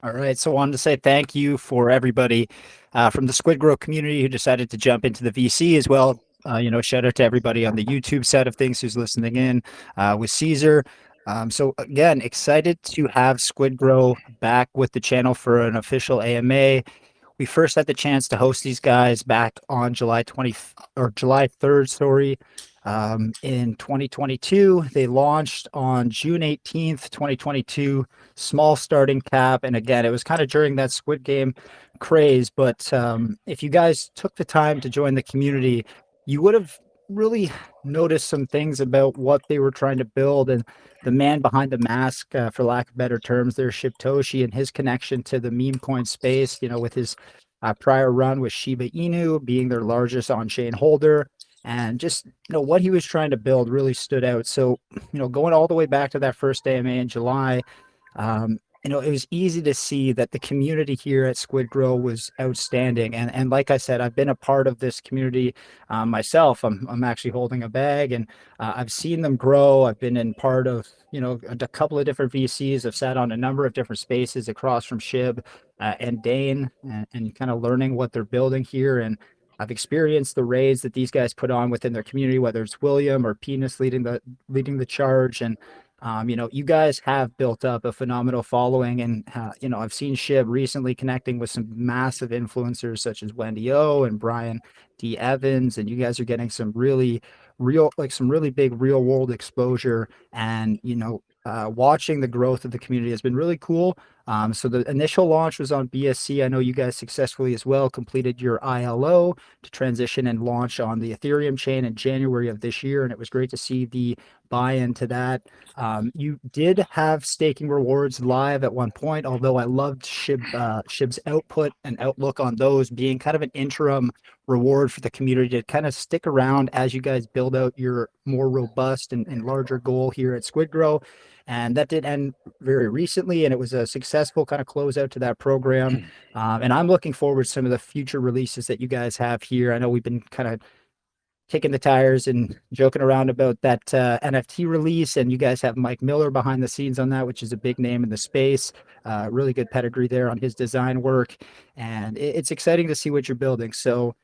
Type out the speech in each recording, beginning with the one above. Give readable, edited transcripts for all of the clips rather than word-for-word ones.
All right. So I wanted to say thank you for everybody from the SquidGrow community who decided to jump into the VC as well. Shout out to everybody on the YouTube side of things who's listening in with Caesar. So again, excited to have SquidGrow back with the channel for an official AMA. We first had the chance to host these guys back on July 20 or July 3rd, sorry, in 2022. They launched on June 18th, 2022, small starting cap. And again, it was kind of during that Squid Game craze. But if you guys took the time to join the community, you would have really noticed some things about what they were trying to build and the man behind the mask, for lack of better terms, there, Shibtoshi, and his connection to the meme coin space, with his prior run with Shiba Inu being their largest on-chain holder. And just, what he was trying to build really stood out. So, going all the way back to that first AMA in July, it was easy to see that the community here at SquidGrow was outstanding. And like I said, I've been a part of this community myself. I'm actually holding a bag, and I've seen them grow. I've been in part of, a couple of different VCs. I've sat on a number of different spaces across from Shib and Dane, and kind of learning what they're building here. And I've experienced the raids that these guys put on within their community, whether it's William or Penis leading the charge. And you guys have built up a phenomenal following, and I've seen Shib recently connecting with some massive influencers such as Wendy O and Brian D. Evans, and you guys are getting some really some really big real world exposure. And watching the growth of the community has been really cool. So the initial launch was on BSC. I know you guys successfully as well completed your ILO to transition and launch on the Ethereum chain in January of this year, and it was great to see the buy-in to that. You did have staking rewards live at one point, although I loved Shib's output and outlook on those being kind of an interim reward for the community to kind of stick around as you guys build out your more robust and larger goal here at SquidGrow. And that did end very recently, and it was a successful kind of closeout to that program. And I'm looking forward to some of the future releases that you guys have here. I know we've been kind of kicking the tires and joking around about that NFT release, and you guys have Mike Miller behind the scenes on that, which is a big name in the space. Really good pedigree there on his design work, and it's exciting to see what you're building. So,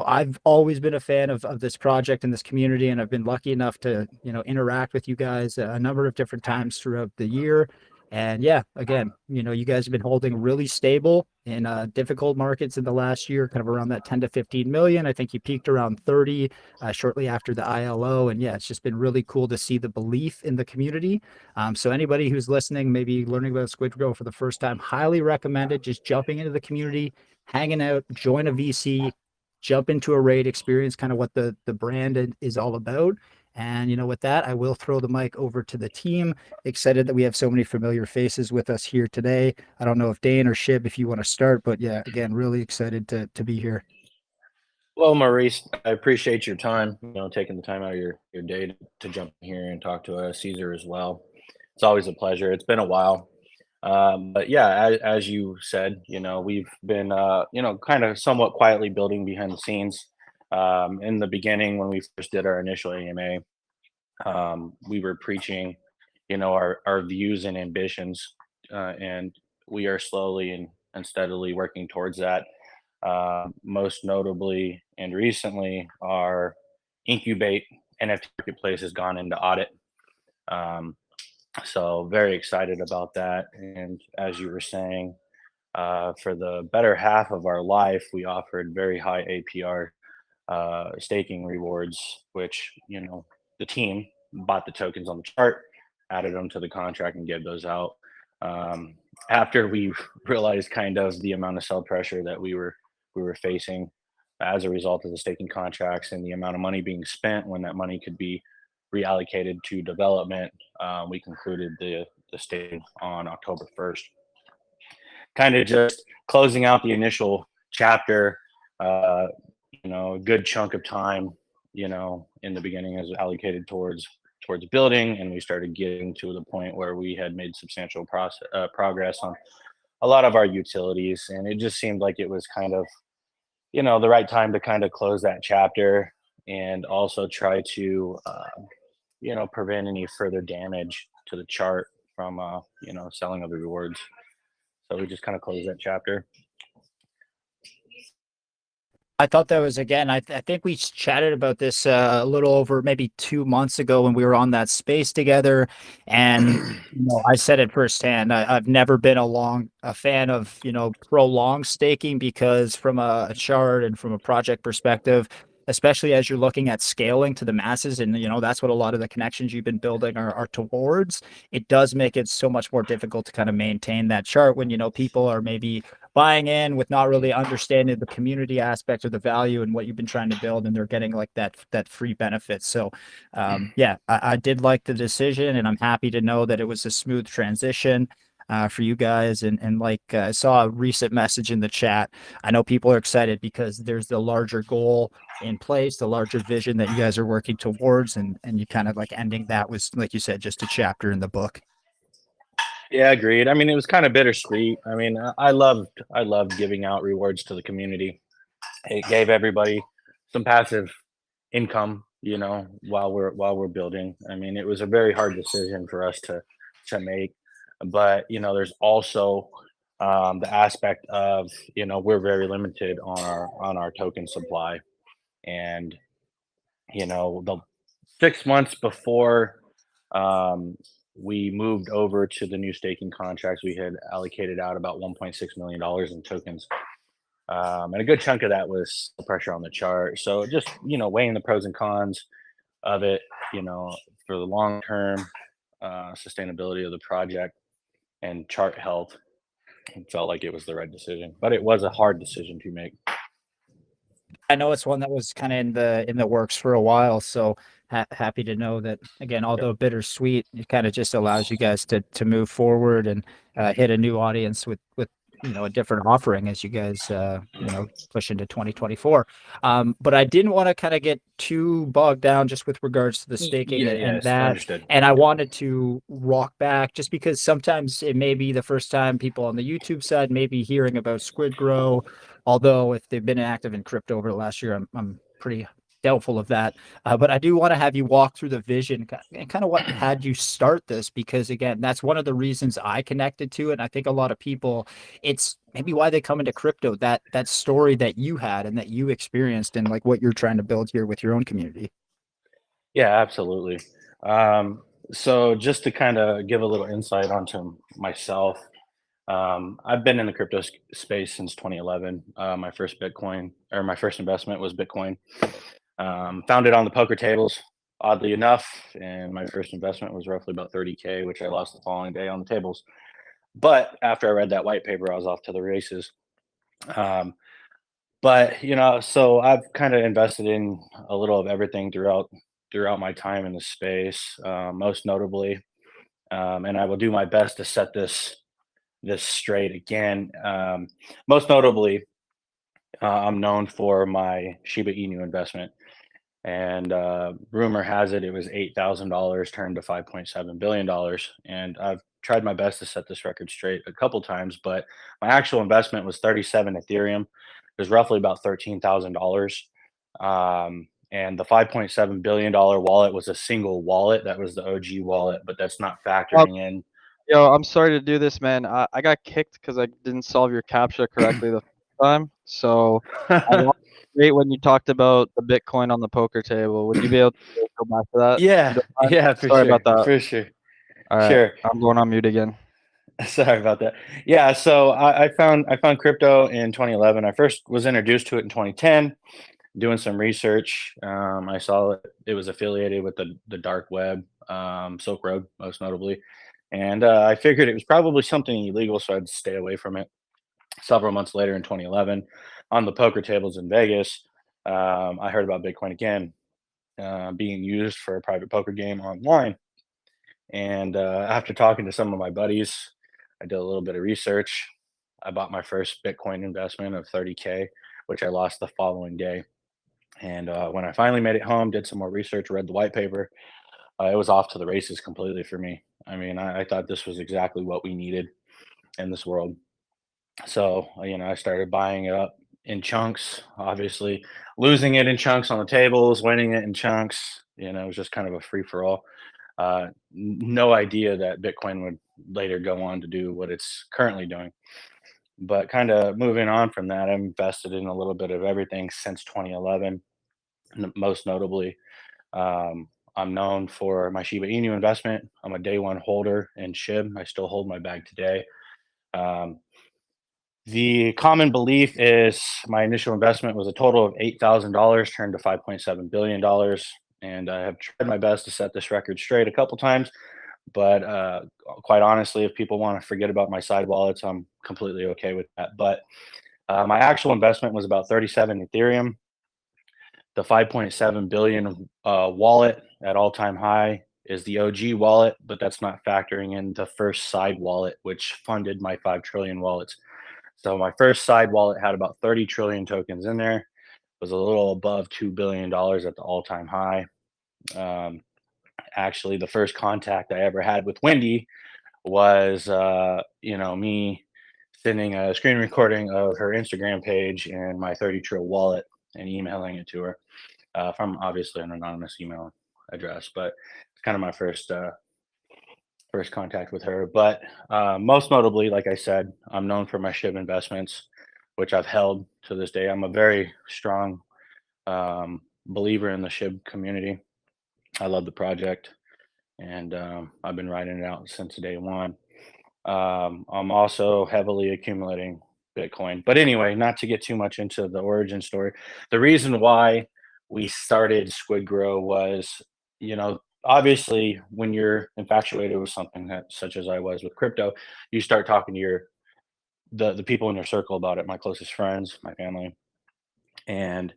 I've always been a fan of this project and this community, and I've been lucky enough to, interact with you guys a number of different times throughout the year. And yeah, again, you guys have been holding really stable in difficult markets in the last year, kind of around that 10 to 15 million. I think you peaked around 30 shortly after the ILO. And yeah, it's just been really cool to see the belief in the community. So anybody who's listening, maybe learning about SquidGrow for the first time, highly recommended just jumping into the community, hanging out, join a VC, jump into a raid, experience kind of what the brand is all about. And with that, I will throw the mic over to the team. Excited that we have so many familiar faces with us here today. I don't know if Dane or Shib, if you want to start, but yeah, again, really excited to be here. Well, Maurice, I appreciate your time, taking the time out of your day to jump in here and talk to us, Caesar as well. It's always a pleasure. It's been a while. But yeah, as you said, we've been, kind of somewhat quietly building behind the scenes. In the beginning, when we first did our initial AMA, we were preaching, our views and ambitions, and we are slowly and steadily working towards that. Most notably and recently, our Incubate NFT marketplace has gone into audit. Um, so very excited about that. And as you were saying, for the better half of our life, we offered very high APR staking rewards, which the team bought the tokens on the chart, added them to the contract, and gave those out. After we realized kind of the amount of sell pressure that we were facing as a result of the staking contracts and the amount of money being spent when that money could be reallocated to development, we concluded the staking on October 1st. Kind of just closing out the initial chapter. A good chunk of time, in the beginning is allocated towards building, and we started getting to the point where we had made substantial progress on a lot of our utilities, and it just seemed like it was kind of the right time to kind of close that chapter and also try to prevent any further damage to the chart from selling of the rewards. So we just kind of closed that chapter. I thought that was again. I think we chatted about this a little over maybe 2 months ago when we were on that space together, and I said it firsthand. I've never been a fan of prolonged staking because from a chart and from a project perspective, especially as you're looking at scaling to the masses, and that's what a lot of the connections you've been building are towards. It does make it so much more difficult to kind of maintain that chart when people are maybe buying in with not really understanding the community aspect or the value and what you've been trying to build, and they're getting like that free benefit. So yeah, I did like the decision, and I'm happy to know that it was a smooth transition for you guys. And like I saw a recent message in the chat. I know people are excited because there's the larger goal in place, the larger vision that you guys are working towards, and you kind of like ending that was, like you said, just a chapter in the book. Yeah, agreed. I mean, it was kind of bittersweet. I mean, I loved giving out rewards to the community. It gave everybody some passive income, while we're building. I mean, it was a very hard decision for us to make, but there's also the aspect of we're very limited on our token supply, and the 6 months before um, we moved over to the new staking contracts, we had allocated out about $1.6 million in tokens. And a good chunk of that was the pressure on the chart. So just, weighing the pros and cons of it, you know, for the long term sustainability of the project and chart health, it felt like it was the right decision. But it was a hard decision to make. I know it's one that was kind of in the works for a while, so happy to know that again, Yep. although bittersweet, it kind of just allows you guys to move forward and hit a new audience with a different offering as you guys push into 2024. But I didn't want to kind of get too bogged down just with regards to the staking Yeah, and yes, that. understood. And I wanted to rock back just because sometimes it may be the first time people on the YouTube side may be hearing about SquidGrow. Although if they've been active in crypto over the last year, I'm pretty doubtful of that. But I do want to have you walk through the vision and kind of what had you start this, because again, that's one of the reasons I connected to it. And I think a lot of people, it's maybe why they come into crypto, that story that you had and that you experienced and like what you're trying to build here with your own community. Yeah, absolutely. Um, so just to kind of give a little insight onto myself, I've been in the crypto space since 2011. My first investment was Bitcoin. Found it on the poker tables, oddly enough, and my first investment was roughly about 30K, which I lost the following day on the tables. But after I read that white paper, I was off to the races. Um, but so I've kind of invested in a little of everything throughout my time in the space, most notably, and I will do my best to set this straight again. Most notably, I'm known for my Shiba Inu investment, and rumor has it was $8,000 turned to $5.7 billion, and I've tried my best to set this record straight a couple times, but my actual investment was 37 Ethereum. It was roughly about $13,000. And the $5.7 billion wallet was a single wallet. That was the OG wallet, but that's not Um, factoring in. Yo, I'm sorry to do this, man. I got kicked because I didn't solve your captcha correctly the first time. So I lost great when you talked about the Bitcoin on the poker table. Would you be able to go back to that? If you Yeah, don't mind? yeah, for Sorry about sure, that. for sure, All right, sure. I'm going on mute again. Sorry about that. Yeah, so I found crypto in 2011. I first was introduced to it in 2010, doing some research. I saw it was affiliated with the dark web, Silk Road, most notably, and I figured it was probably something illegal, so I'd stay away from it. Several months later, in 2011, on the poker tables in Vegas, I heard about Bitcoin again, being used for a private poker game online. And after talking to some of my buddies, I did a little bit of research. I bought my first Bitcoin investment of 30K, which I lost the following day. And when I finally made it home, did some more research, read the white paper, it was off to the races completely for me. I mean, I thought this was exactly what we needed in this world. So, I started buying it up in chunks, obviously losing it in chunks on the tables, winning it in chunks. It was just kind of a free for all. No idea that Bitcoin later go on to do what it's currently doing. But kind of moving on from that, I've invested in a little bit of everything since 2011. Most notably, I'm known for my Shiba Inu investment. I'm a day one holder in SHIB. I still hold my bag today. Um, the common belief is my initial investment was a total of $8,000, turned to $5.7 billion, and I have tried my best to set this record straight a couple times. But quite honestly, if people want to forget about my side wallets, I'm completely okay with that. But my actual investment was about 37 Ethereum. The 5.7 billion wallet at all-time high is the OG wallet, but that's not factoring in the first side wallet, which funded my 5 trillion wallets. So my first side wallet had about 30 trillion tokens in there, was a little above $2 billion at the all-time high. Um, Actually, the first contact I ever had with Wendy was, me sending a screen recording of her Instagram page and my 30 trill wallet and emailing it to her from obviously an anonymous email address. But it's kind of my first contact with her. But most notably, like I said, I'm known for my SHIB investments, which I've held to this day. I'm a very strong believer in the SHIB community. I love the project, and I've been riding it out since day one. I'm also heavily accumulating Bitcoin. But anyway, not to get too much into the origin story. The reason why we started SquidGrow was, obviously when you're infatuated with something that, such as I was with crypto, you start talking to the people in your circle about it, my closest friends, my family, and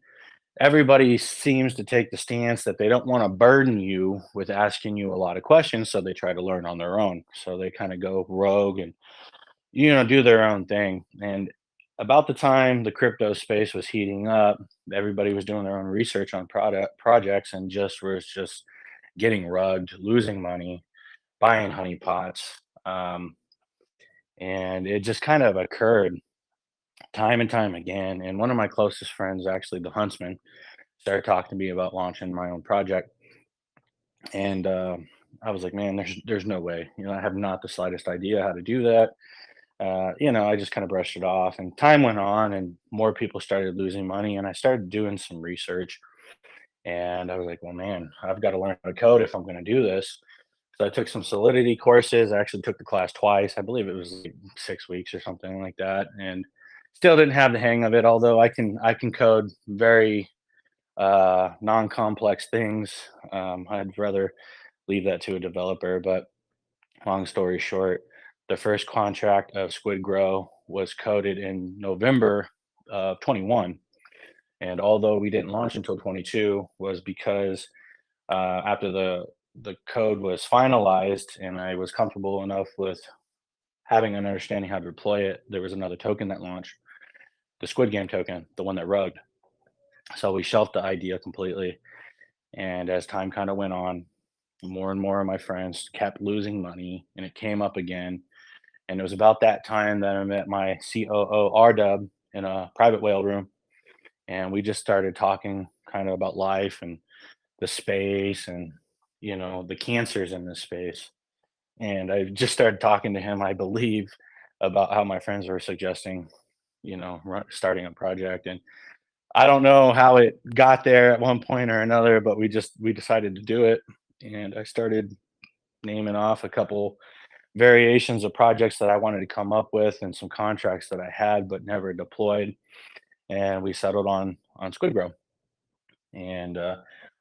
everybody seems to take the stance that they don't want to burden you with asking you a lot of questions, so they try to learn on their own. So they kind of go rogue and do their own thing. And about the time the crypto space was heating up, everybody was doing their own research on product projects and just getting rugged, losing money, buying honeypots. And it just kind of occurred time and time again. And one of my closest friends, actually the huntsman, started talking to me about launching my own project. And I was like, man, there's no way. I have not the slightest idea how to do that. I just kind of brushed it off, and time went on, and more people started losing money, and I started doing some research, and I was like, well, man, I've got to learn how to code if I'm going to do this. So I took some Solidity courses. I actually took the class twice. I believe it was like 6 weeks or something like that, and still didn't have the hang of it. Although I can code very non-complex things. I'd rather leave that to a developer. But long story short, the first contract of SquidGrow was coded in November of 21. And although we didn't launch until 22, was because after the code was finalized and I was comfortable enough with having an understanding how to deploy it, there was another token that launched, the Squid Game token, the one that rugged. So we shelved the idea completely. And as time kind of went on, more and more of my friends kept losing money, and it came up again. And it was about that time that I met my COO, RW, in a private whale room. And we just started talking kind of about life and the space and, the cancers in this space. And I just started talking to him, I believe, about how my friends were suggesting, starting a project. And I don't know how it got there at one point or another, but we decided to do it. And I started naming off a couple variations of projects that I wanted to come up with and some contracts that I had but never deployed. And we settled on SquidGrow. And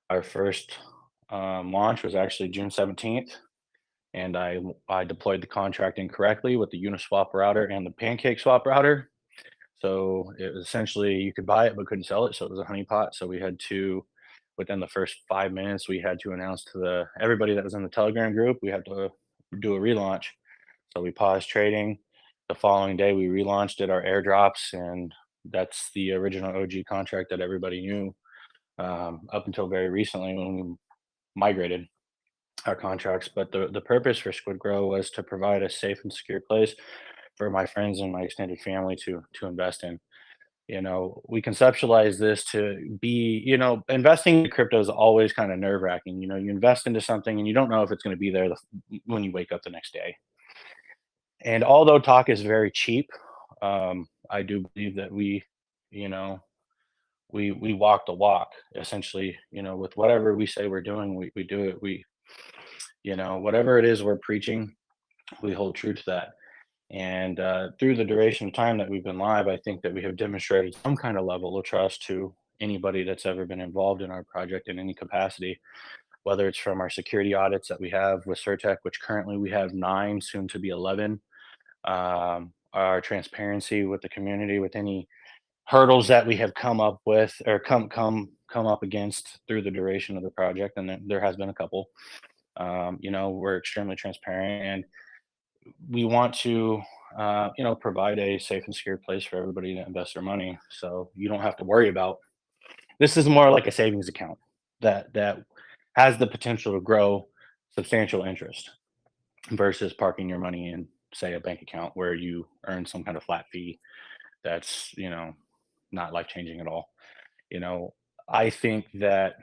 our first launch was actually June 17th. And I deployed the contract incorrectly with the Uniswap router and the Pancake Swap router. So it was essentially you could buy it but couldn't sell it. So it was a honeypot. So we had to, within the first 5 minutes, we had to announce to everybody that was in the Telegram group, we had to do a relaunch. So we paused trading. The following day, we relaunched it, our airdrops, and that's the original OG contract that everybody knew up until very recently when we migrated our contracts. But the purpose for SquidGrow was to provide a safe and secure place for my friends and my extended family to invest in. We conceptualize this to be, investing in crypto is always kind of nerve wracking. You invest into something and you don't know if it's going to be there when you wake up the next day. And although talk is very cheap, I do believe that you know, we walk the walk essentially. With whatever we say we're doing, we do it. Whatever it is we're preaching, we hold true to that. And through the duration of time that we've been live, I think that we have demonstrated some kind of level of trust to anybody that's ever been involved in our project in any capacity, whether it's from our security audits that we have with Certec, which currently we have 9, soon to be 11. Our transparency with the community, with any hurdles that we have come up with or come up against through the duration of the project, and there has been a couple. We're extremely transparent, and we want to provide a safe and secure place for everybody to invest their money, so you don't have to worry about. This is more like a savings account that has the potential to grow substantial interest versus parking your money in, say, a bank account where you earn some kind of flat fee that's not life changing at all. you know I think that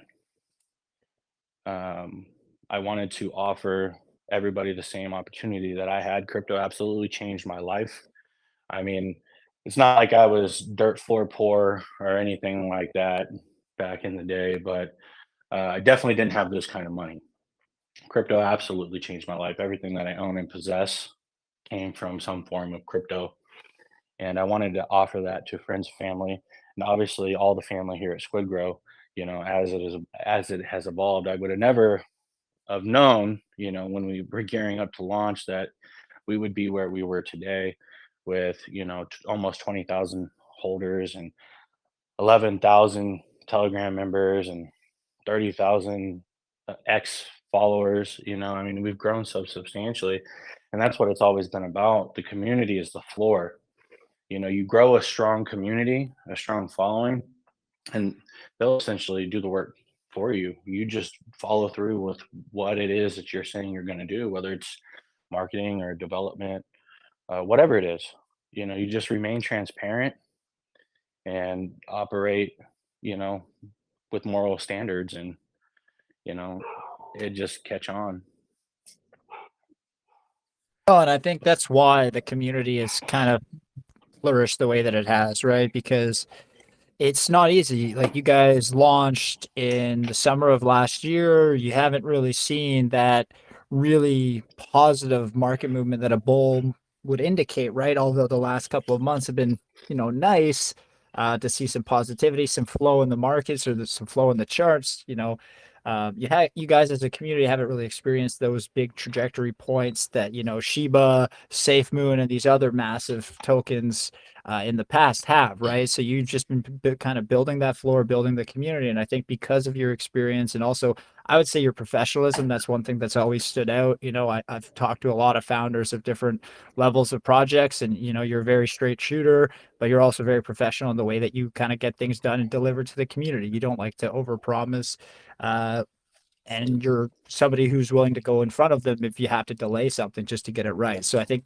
um, I wanted to offer everybody the same opportunity that I had. Crypto absolutely changed my life. I mean, it's not like I was dirt floor poor or anything like that back in the day, but I definitely didn't have this kind of money. Crypto absolutely changed my life. Everything that I own and possess came from some form of crypto. And I wanted to offer that to friends, family, and obviously all the family here at SquidGrow. As it has evolved, I would have never have known, when we were gearing up to launch, that we would be where we were today with, almost 20,000 holders and 11,000 Telegram members and 30,000 X followers. I mean, we've grown so substantially, and that's what it's always been about. The community is the floor. You grow a strong community, a strong following, and they'll essentially do the work for you. You just follow through with what it is that you're saying you're going to do, whether it's marketing or development, whatever it is. You just remain transparent and operate, you know, with moral standards, and you know, it just catch on. Oh, and I think that's why the community has kind of flourished the way that it has, right? Because it's not easy. Like you guys launched in the summer of last year. You haven't really seen that really positive market movement that a bull would indicate, right? Although the last couple of months have been, nice to see some positivity, some flow in the markets or some flow in the charts. You guys as a community haven't really experienced those big trajectory points that Shiba, SafeMoon, and these other massive tokens in the past have, right? So you've just been kind of building that floor, building the community. And I think because of your experience and also I would say your professionalism, that's one thing that's always stood out. I've talked to a lot of founders of different levels of projects, and you're a very straight shooter, but you're also very professional in the way that you kind of get things done and deliver to the community. You don't like to overpromise. Uh, and you're somebody who's willing to go in front of them if you have to delay something just to get it right. So I think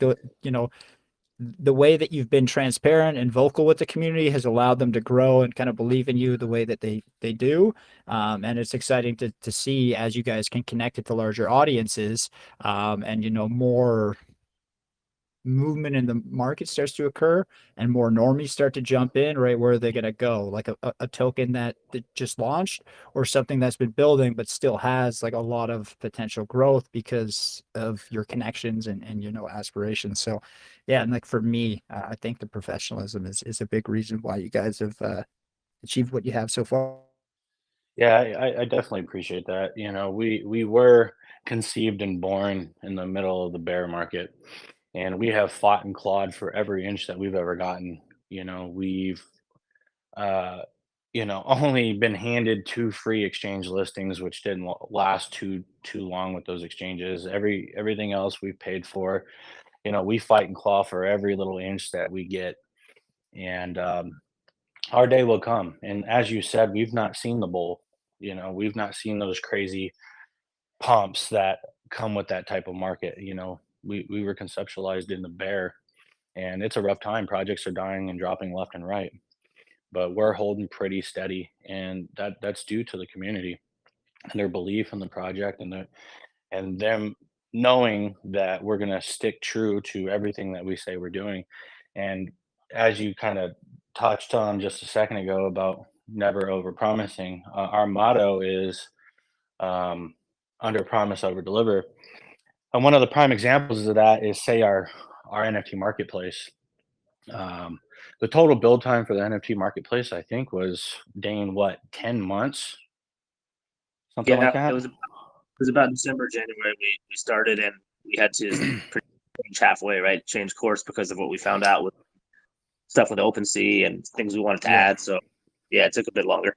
the way that you've been transparent and vocal with the community has allowed them to grow and kind of believe in you the way that they do. And it's exciting to see as you guys can connect it to larger audiences, and more movement in the market starts to occur and more normies start to jump in, right? Where are they going to go? Like a token that just launched, or something that's been building but still has like a lot of potential growth because of your connections and aspirations. So yeah, and like for me, I think the professionalism is a big reason why you guys have achieved what you have so far. Yeah, I definitely appreciate that. We were conceived and born in the middle of the bear market, and we have fought and clawed for every inch that we've ever gotten. We've uh, only been handed 2 free exchange listings, which didn't last too long with those exchanges. Everything else we've paid for. We fight and claw for every little inch that we get, and our day will come. And as you said, we've not seen the bull. We've not seen those crazy pumps that come with that type of market. We were conceptualized in the bear, and it's a rough time. Projects are dying and dropping left and right, but we're holding pretty steady, and that's due to the community and their belief in the project, and them knowing that we're going to stick true to everything that we say we're doing. And as you kind of touched on just a second ago about never over promising, our motto is under promise, over deliver. And one of the prime examples of that is, say, our NFT marketplace. Um, the total build time for the NFT marketplace, I think, was, Dane, what, 10 months, something like Yeah, that. it was about December, January. We started, and we had to change halfway, right? Change course because of what we found out with stuff with OpenSea and things we wanted to add. So yeah, it took a bit longer.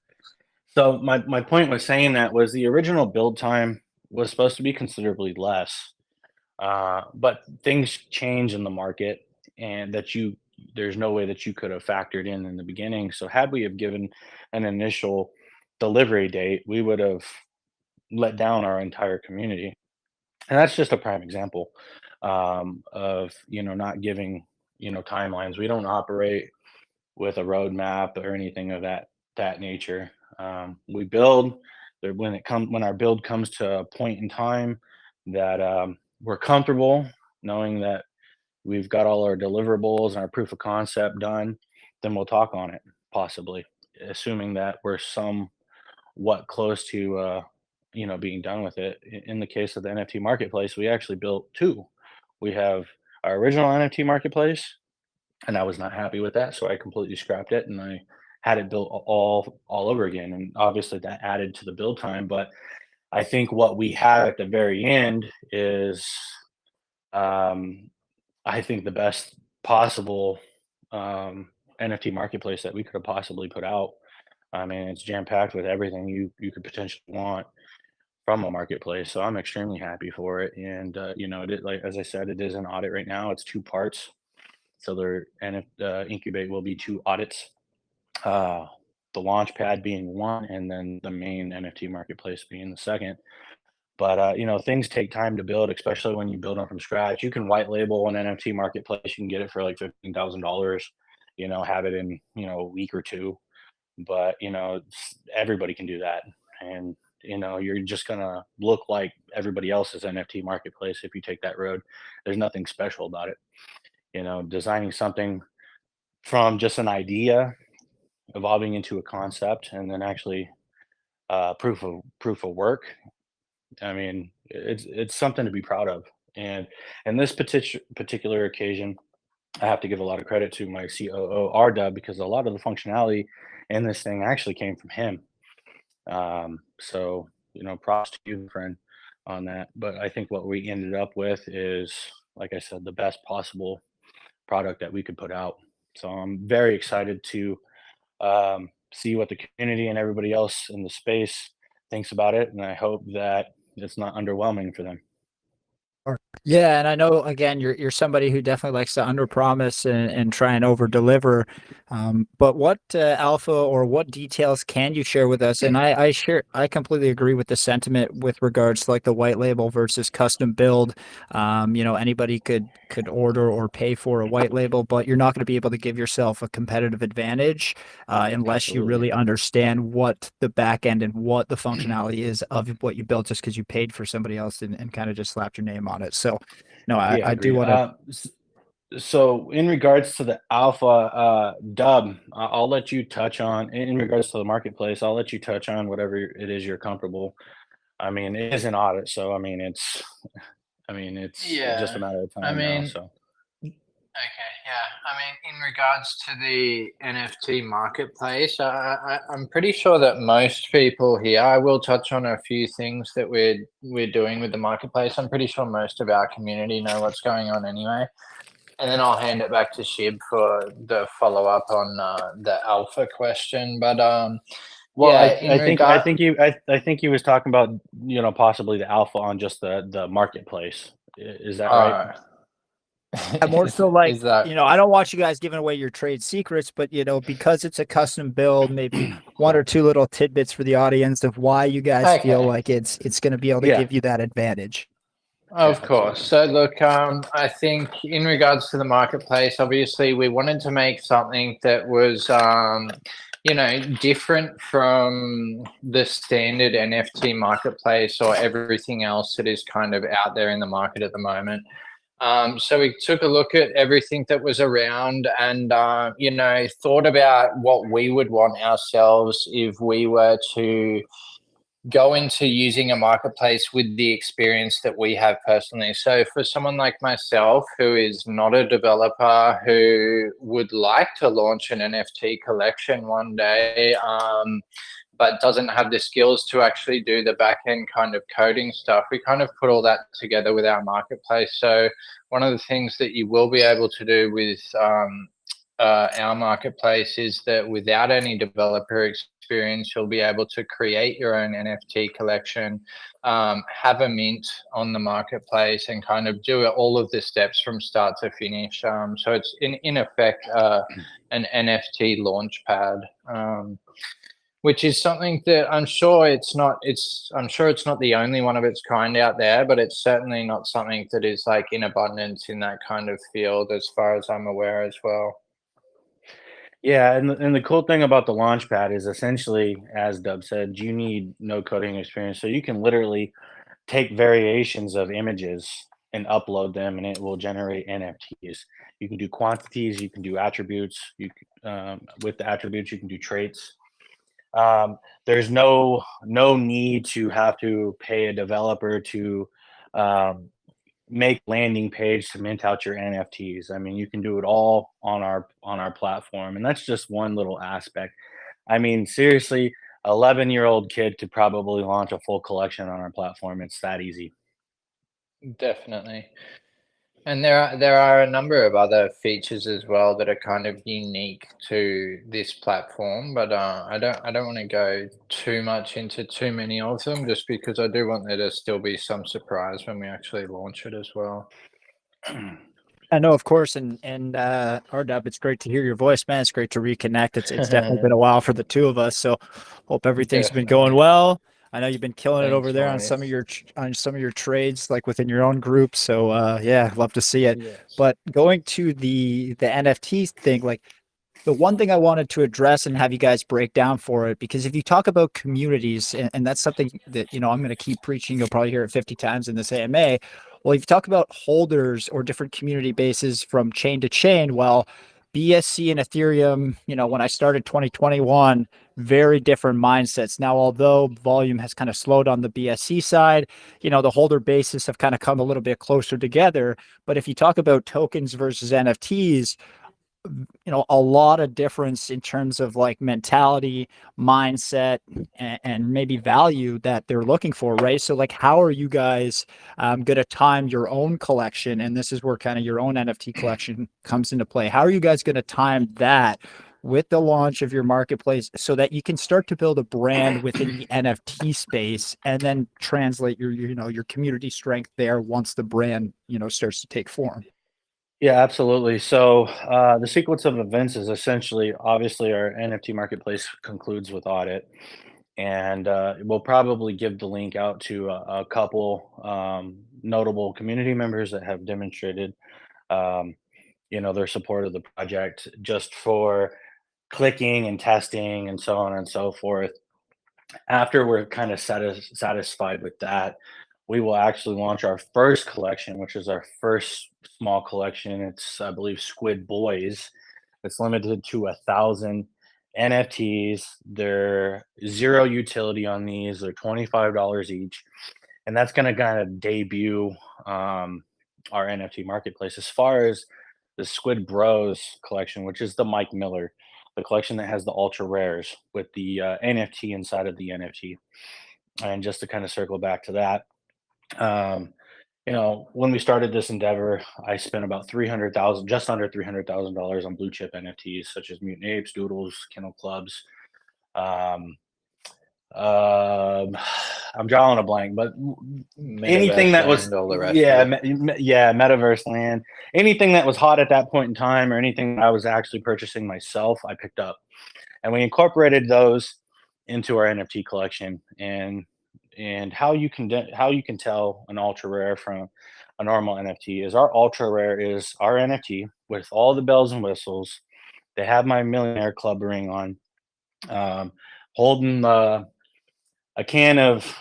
So my point was saying that was the original build time was supposed to be considerably less, but things change in the market, and there's no way that you could have factored in the beginning. So had we have given an initial delivery date, we would have let down our entire community. And that's just a prime example of not giving timelines. We don't operate with a roadmap or anything of that nature. We build when our build comes to a point in time that we're comfortable knowing that we've got all our deliverables and our proof of concept done, then we'll talk on it, possibly, assuming that we're somewhat close to being done with it. In the case of the NFT marketplace, we actually built two. We have our original NFT marketplace, and I was not happy with that, so I completely scrapped it and I had it built all over again. And obviously that added to the build time, but I think what we have at the very end is, um, I think, the best possible NFT marketplace that we could have possibly put out. I mean, it's jam packed with everything you could potentially want from a marketplace. So I'm extremely happy for it. And like as I said, it is an audit right now. It's two parts. So incubate will be two audits. The launch pad being one, and then the main NFT marketplace being the second. But things take time to build, especially when you build them from scratch. You can white label an NFT marketplace. You can get it for like $15,000. Have it in a week or two. But everybody can do that, and you're just gonna look like everybody else's NFT marketplace if you take that road. There's nothing special about it. Designing something from just an idea evolving into a concept and then actually proof of work. I mean, it's something to be proud of. And in this particular occasion, I have to give a lot of credit to my COO RW, because a lot of the functionality in this thing actually came from him. So props to you, friend, on that. But I think what we ended up with is, like I said, the best possible product that we could put out. So I'm very excited to see what the community and everybody else in the space thinks about it, and I hope that it's not underwhelming for them. Yeah, and I know, again, you're somebody who definitely likes to underpromise and try and over deliver. But what alpha or what details can you share with us? And I completely agree with the sentiment with regards to like the white label versus custom build. Anybody could order or pay for a white label, but you're not going to be able to give yourself a competitive advantage unless you really understand what the back end and what the functionality is of what you built, just because you paid for somebody else and kind of just slapped your name on it. So no, I do want to. So in regards to the alpha, Dub, I'll let you touch on, in regards to the marketplace, I'll let you touch on whatever it is you're comfortable. I mean, it is an audit, so I mean, it's just a matter of time now. So. Okay, yeah. I mean, in regards to the NFT marketplace, I'm pretty sure that most people here, I will touch on a few things that we're doing with the marketplace. I'm pretty sure most of our community know what's going on anyway. And then I'll hand it back to Shib for the follow up on the alpha question. But well, yeah, I think he was talking about possibly the alpha on just the marketplace. Is that right? More so like, Is that... I don't want you guys giving away your trade secrets, but because it's a custom build, maybe one or two little tidbits for the audience of why you guys feel like it's going to be able to give you that advantage. Of course. So look, I think in regards to the marketplace, obviously we wanted to make something that was, different from the standard NFT marketplace or everything else that is kind of out there in the market at the moment. So we took a look at everything that was around and, thought about what we would want ourselves if we were to go into using a marketplace with the experience that we have personally. So for someone like myself, who is not a developer, who would like to launch an NFT collection one day, but doesn't have the skills to actually do the back end kind of coding stuff, we kind of put all that together with our marketplace. So one of the things that you will be able to do with our marketplace is that without any developer experience, you'll be able to create your own NFT collection, have a mint on the marketplace, and kind of do all of the steps from start to finish. So it's in effect an NFT launch pad. Which is something that I'm sure it's not the only one of its kind out there, but it's certainly not something that is like in abundance in that kind of field as far as I'm aware as well. Yeah, and the cool thing about the Launchpad is essentially, as Dub said, you need no coding experience, so you can literally take variations of images and upload them, and it will generate NFTs. You can do quantities, you can do attributes. With the attributes, you can do traits. There's no need to have to pay a developer to make landing page to mint out your NFTs. I mean, you can do it all on our platform, and that's just one little aspect. I mean, seriously, 11-year-old kid could probably launch a full collection on our platform. It's that easy. Definitely. And there are a number of other features as well that are kind of unique to this platform, but I don't want to go too much into too many of them, just because I do want there to still be some surprise when we actually launch it as well. I know, of course, and RW, it's great to hear your voice, man. It's great to reconnect. It's definitely been a while for the two of us, so hope everything's been going well. I know you've been killing it over there on some of your trades, like within your own group. So yeah, love to see it. Yes. But going to the NFT thing, like the one thing I wanted to address and have you guys break down for it, because if you talk about communities, and that's something that, I'm going to keep preaching, you'll probably hear it 50 times in this AMA. Well, if you talk about holders or different community bases from chain to chain, well, BSC and Ethereum, when I started 2021, very different mindsets. Now, although volume has kind of slowed on the BSC side, the holder bases have kind of come a little bit closer together. But if you talk about tokens versus NFTs, a lot of difference in terms of like mentality, mindset, and maybe value that they're looking for, right? So like, how are you guys going to time your own collection? And this is where kind of your own NFT collection comes into play. How are you guys going to time that with the launch of your marketplace so that you can start to build a brand within the NFT space and then translate your community strength there once the brand, starts to take form? Yeah, absolutely. So the sequence of events is essentially, obviously, our NFT marketplace concludes with audit, and we'll probably give the link out to a couple notable community members that have demonstrated, their support of the project, just for clicking and testing and so on and so forth. After we're kind of satisfied with that, we will actually launch our first collection, which is our first small collection. It's, I believe, Squid Boys. It's limited to 1,000 NFTs. They're zero utility on these. They're $25 each, and that's going to kind of debut our NFT marketplace. As far as the Squid Bros collection, which is the Mike Miller, the collection that has the ultra rares with the NFT inside of the NFT. And just to kind of circle back to that, when we started this endeavor, I spent about just under $300,000 on blue chip NFTs such as Mutant Apes, Doodles, Kennel Clubs. I'm drawing a blank, but anything that was, all the rest yeah, of it. yeah, Metaverse Land, anything that was hot at that point in time, or anything that I was actually purchasing myself, I picked up, and we incorporated those into our NFT collection. And how you can tell an ultra rare from a normal NFT is our ultra rare is our NFT with all the bells and whistles. They have my Millionaire Club ring on. holding a can of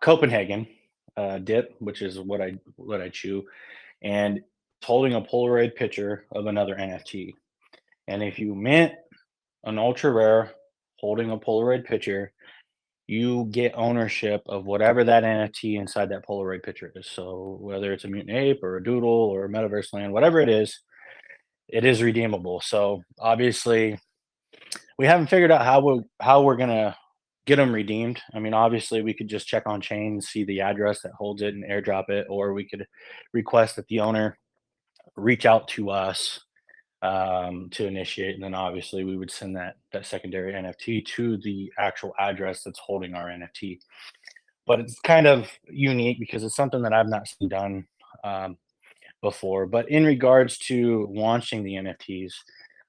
Copenhagen dip, which is what I chew, and holding a Polaroid picture of another NFT. And if you mint an ultra rare holding a Polaroid picture, you get ownership of whatever that NFT inside that Polaroid picture is. So whether it's a mutant ape or a doodle or a metaverse land, whatever it is redeemable. So obviously, we haven't figured out how we're gonna get them redeemed. I mean, obviously, we could just check on chain, see the address that holds it, and airdrop it, or we could request that the owner reach out to us to initiate, and then obviously we would send that secondary NFT to the actual address that's holding our NFT. But it's kind of unique because it's something that I've not seen done um, before. But in regards to launching the NFTs,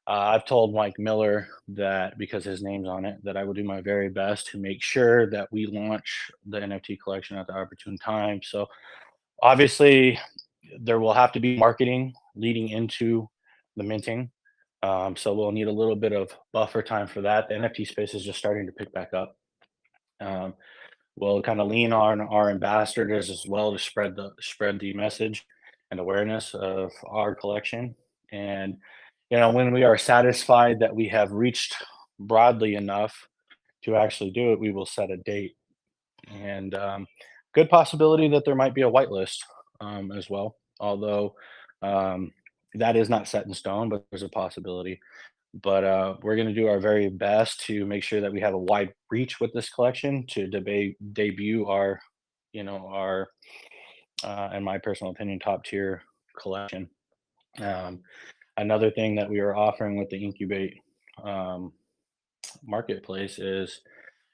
I've told Mike Miller that because his name's on it, that I will do my very best to make sure that we launch the NFT collection at the opportune time. So obviously, there will have to be marketing leading into the minting. So we'll need a little bit of buffer time for that. The NFT space is just starting to pick back up. Um, we'll kind of lean on our ambassadors as well to spread the message and awareness of our collection. And when we are satisfied that we have reached broadly enough to actually do it, we will set a date. And good possibility that there might be a whitelist as well, although um, that is not set in stone, but there's a possibility. But we're going to do our very best to make sure that we have a wide reach with this collection to debut our, our, in my personal opinion, top tier collection. Um, Another thing that we are offering with the Incubate um, marketplace is,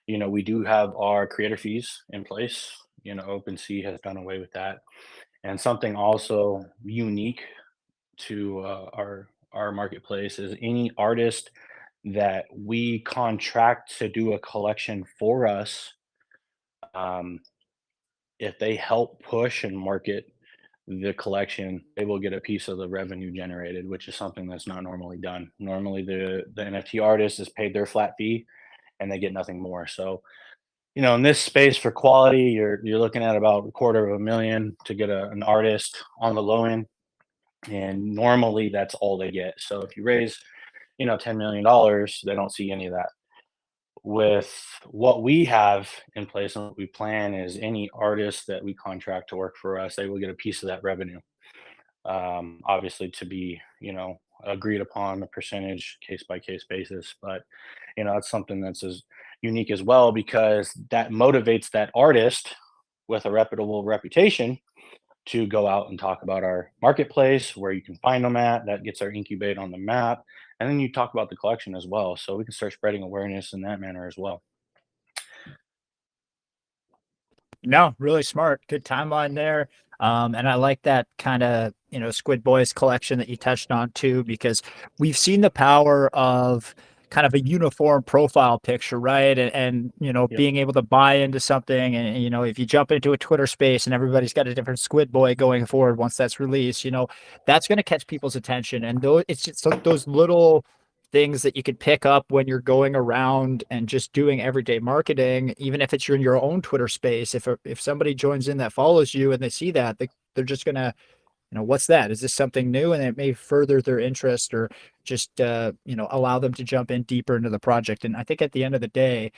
we do have our creator fees in place. OpenSea has done away with that. And something also unique to our marketplace is any artist that we contract to do a collection for us, um, if they help push and market the collection, they will get a piece of the revenue generated, which is something that's not normally done. Normally, the NFT artist is paid their flat fee, and they get nothing more. So, in this space for quality, you're looking at about $250,000 to get an artist on the low end, and normally that's all they get. So if you raise, $10 million, they don't see any of that. With what we have in place and what we plan is any artist that we contract to work for us, they will get a piece of that revenue. Obviously, to be agreed upon a percentage case by case basis, but it's something that's as unique as well because that motivates that artist with a reputable reputation to go out and talk about our marketplace, where you can find them at. That gets our incubate on the map. And then you talk about the collection as well. So we can start spreading awareness in that manner as well. No, really smart. Good timeline there. And I like that kind of, Squid Boys collection that you touched on too, because we've seen the power of kind of a uniform profile picture, right? And Yep. being able to buy into something. And, if you jump into a Twitter space and everybody's got a different Squid Boy going forward once that's released, that's going to catch people's attention. And it's just those little things that you could pick up when you're going around and just doing everyday marketing, even if it's in your own Twitter space. If somebody joins in that follows you and they see that, they're just gonna, what's that? Is this something new? And it may further their interest or just allow them to jump in deeper into the project. And I think at the end of the day,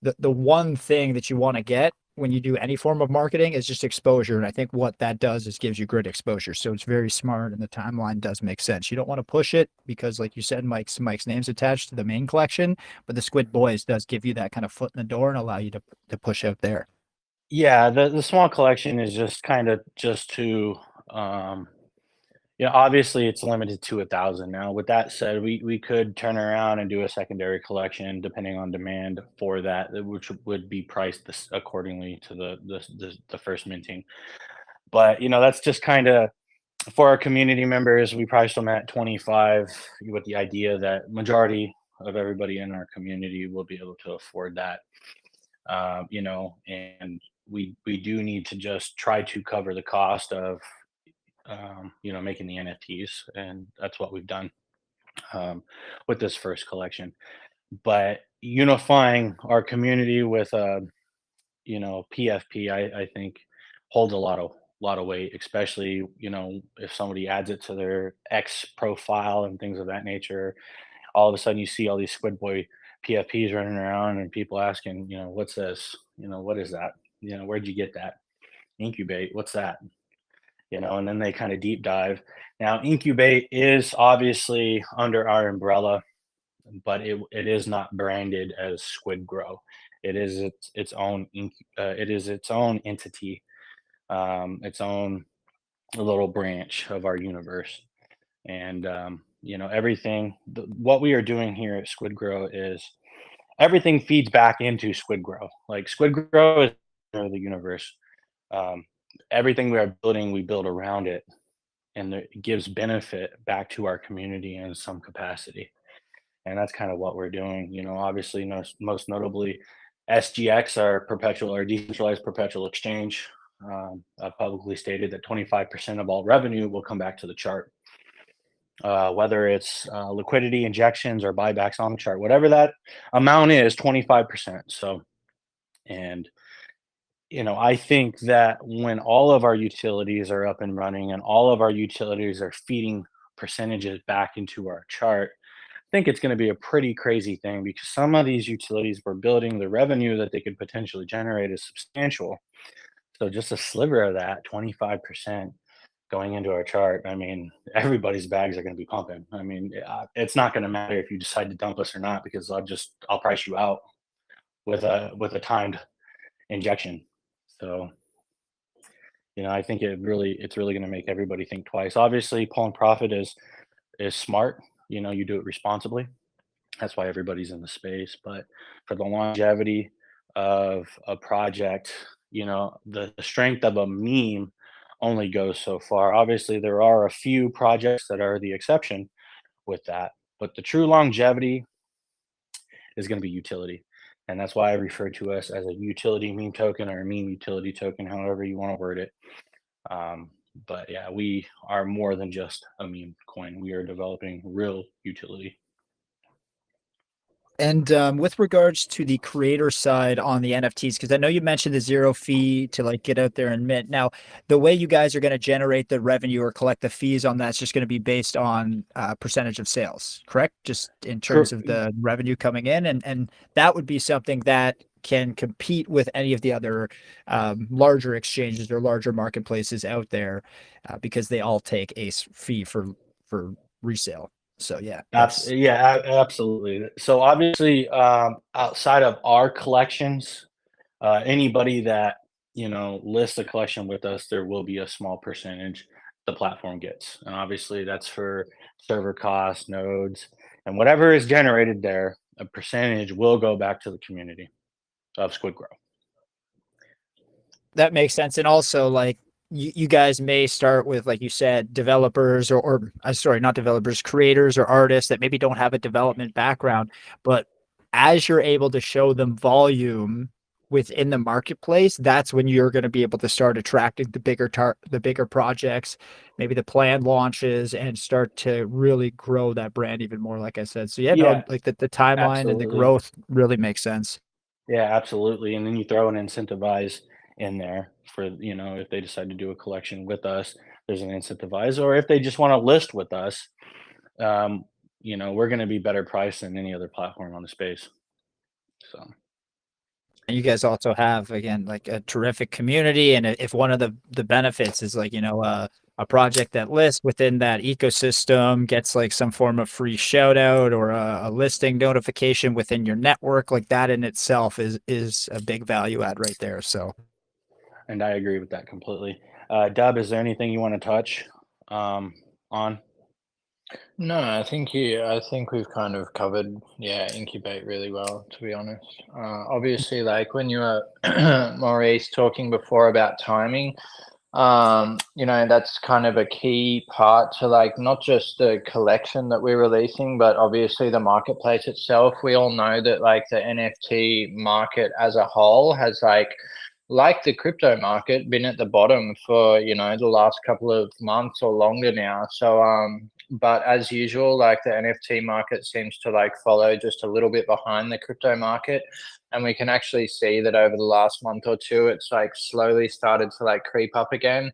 the one thing that you want to get when you do any form of marketing is just exposure. And I think what that does is gives you great exposure. So it's very smart and the timeline does make sense. You don't want to push it because, like you said, Mike's name's attached to the main collection, but the Squid Boys does give you that kind of foot in the door and allow you to push out there. Yeah, the small collection is just kind of just to um, obviously it's limited to 1,000 now. With that said, we could turn around and do a secondary collection depending on demand for that, which would be priced accordingly to the first minting. But that's just kind of for our community members. We priced them at 25 with the idea that majority of everybody in our community will be able to afford that. And we do need to just try to cover the cost of making the NFTs, and that's what we've done with this first collection. but unifying our community with PFP, I think holds a lot of weight, especially if somebody adds it to their X profile and things of that nature. All of a sudden, you see all these Squid Boy PFPs running around, and people asking, what's this? What is that? Where'd you get that? Incubate, what's that? And then they kind of deep dive. Now, Incubate is obviously under our umbrella, but it is not branded as SquidGrow. It is its own it is its own entity, its own little branch of our universe. And what we are doing here at SquidGrow is everything feeds back into SquidGrow. Like SquidGrow is the universe. Um, Everything we are building, we build around it, and it gives benefit back to our community in some capacity. And that's kind of what we're doing. Obviously, most notably, SGX, our perpetual or decentralized perpetual exchange, publicly stated that 25% of all revenue will come back to the chart. Whether it's liquidity injections or buybacks on the chart, whatever that amount is, 25%. So, and I think that when all of our utilities are up and running and all of our utilities are feeding percentages back into our chart, I think it's going to be a pretty crazy thing, because some of these utilities we're building, the revenue that they could potentially generate is substantial. So just a sliver of that, 25% going into our chart, I mean, everybody's bags are going to be pumping. I mean, it's not going to matter if you decide to dump us or not, because I'll price you out with a timed injection. So, I think it's really going to make everybody think twice. Obviously, pulling profit is smart. You do it responsibly. That's why everybody's in the space. But for the longevity of a project, the strength of a meme only goes so far. Obviously, there are a few projects that are the exception with that, but the true longevity is going to be utility. And that's why I refer to us as a utility meme token, or a meme utility token, however you want to word it. But yeah, we are more than just a meme coin. We are developing real utility. And with regards to the creator side on the NFTs, because I know you mentioned the zero fee to like get out there and mint. Now, the way you guys are going to generate the revenue or collect the fees on that's just going to be based on percentage of sales, correct? Just in terms of the revenue coming in, and that would be something that can compete with any of the other larger exchanges or larger marketplaces out there, because they all take a fee for resale. So yeah, Absolutely. So obviously, outside of our collections, anybody that lists a collection with us, there will be a small percentage the platform gets, and obviously that's for server costs, nodes, and whatever is generated there. A percentage will go back to the community of SquidGrow. That makes sense. And also, like, you guys may start with, like you said, developers or sorry, not developers, creators or artists that maybe don't have a development background, but as you're able to show them volume within the marketplace, that's when you're going to be able to start attracting the bigger projects, maybe the planned launches, and start to really grow that brand even more, like I said. So yeah, no, like the timeline and the Absolutely. growth really makes sense. Yeah, absolutely. And then you throw an incentivize in there for, if they decide to do a collection with us, there's an incentivize. Or if they just want to list with us, we're going to be better priced than any other platform on the space. So. And you guys also have, again, like a terrific community. And if one of the benefits is like, a project that lists within that ecosystem gets like some form of free shout out or a listing notification within your network, like that in itself is a big value add right there. So. And I agree with that completely. Dub, is there anything you want to touch on? No, I think we've kind of covered, Incubate really well, to be honest. Obviously, like when you were Maurice talking before about timing, that's kind of a key part to like not just the collection that we're releasing, but obviously the marketplace itself. We all know that like the NFT market as a whole has like the crypto market been at the bottom for the last couple of months or longer now. So but as usual, like the NFT market seems to like follow just a little bit behind the crypto market. And we can actually see that over the last month or two, it's like slowly started to like creep up again.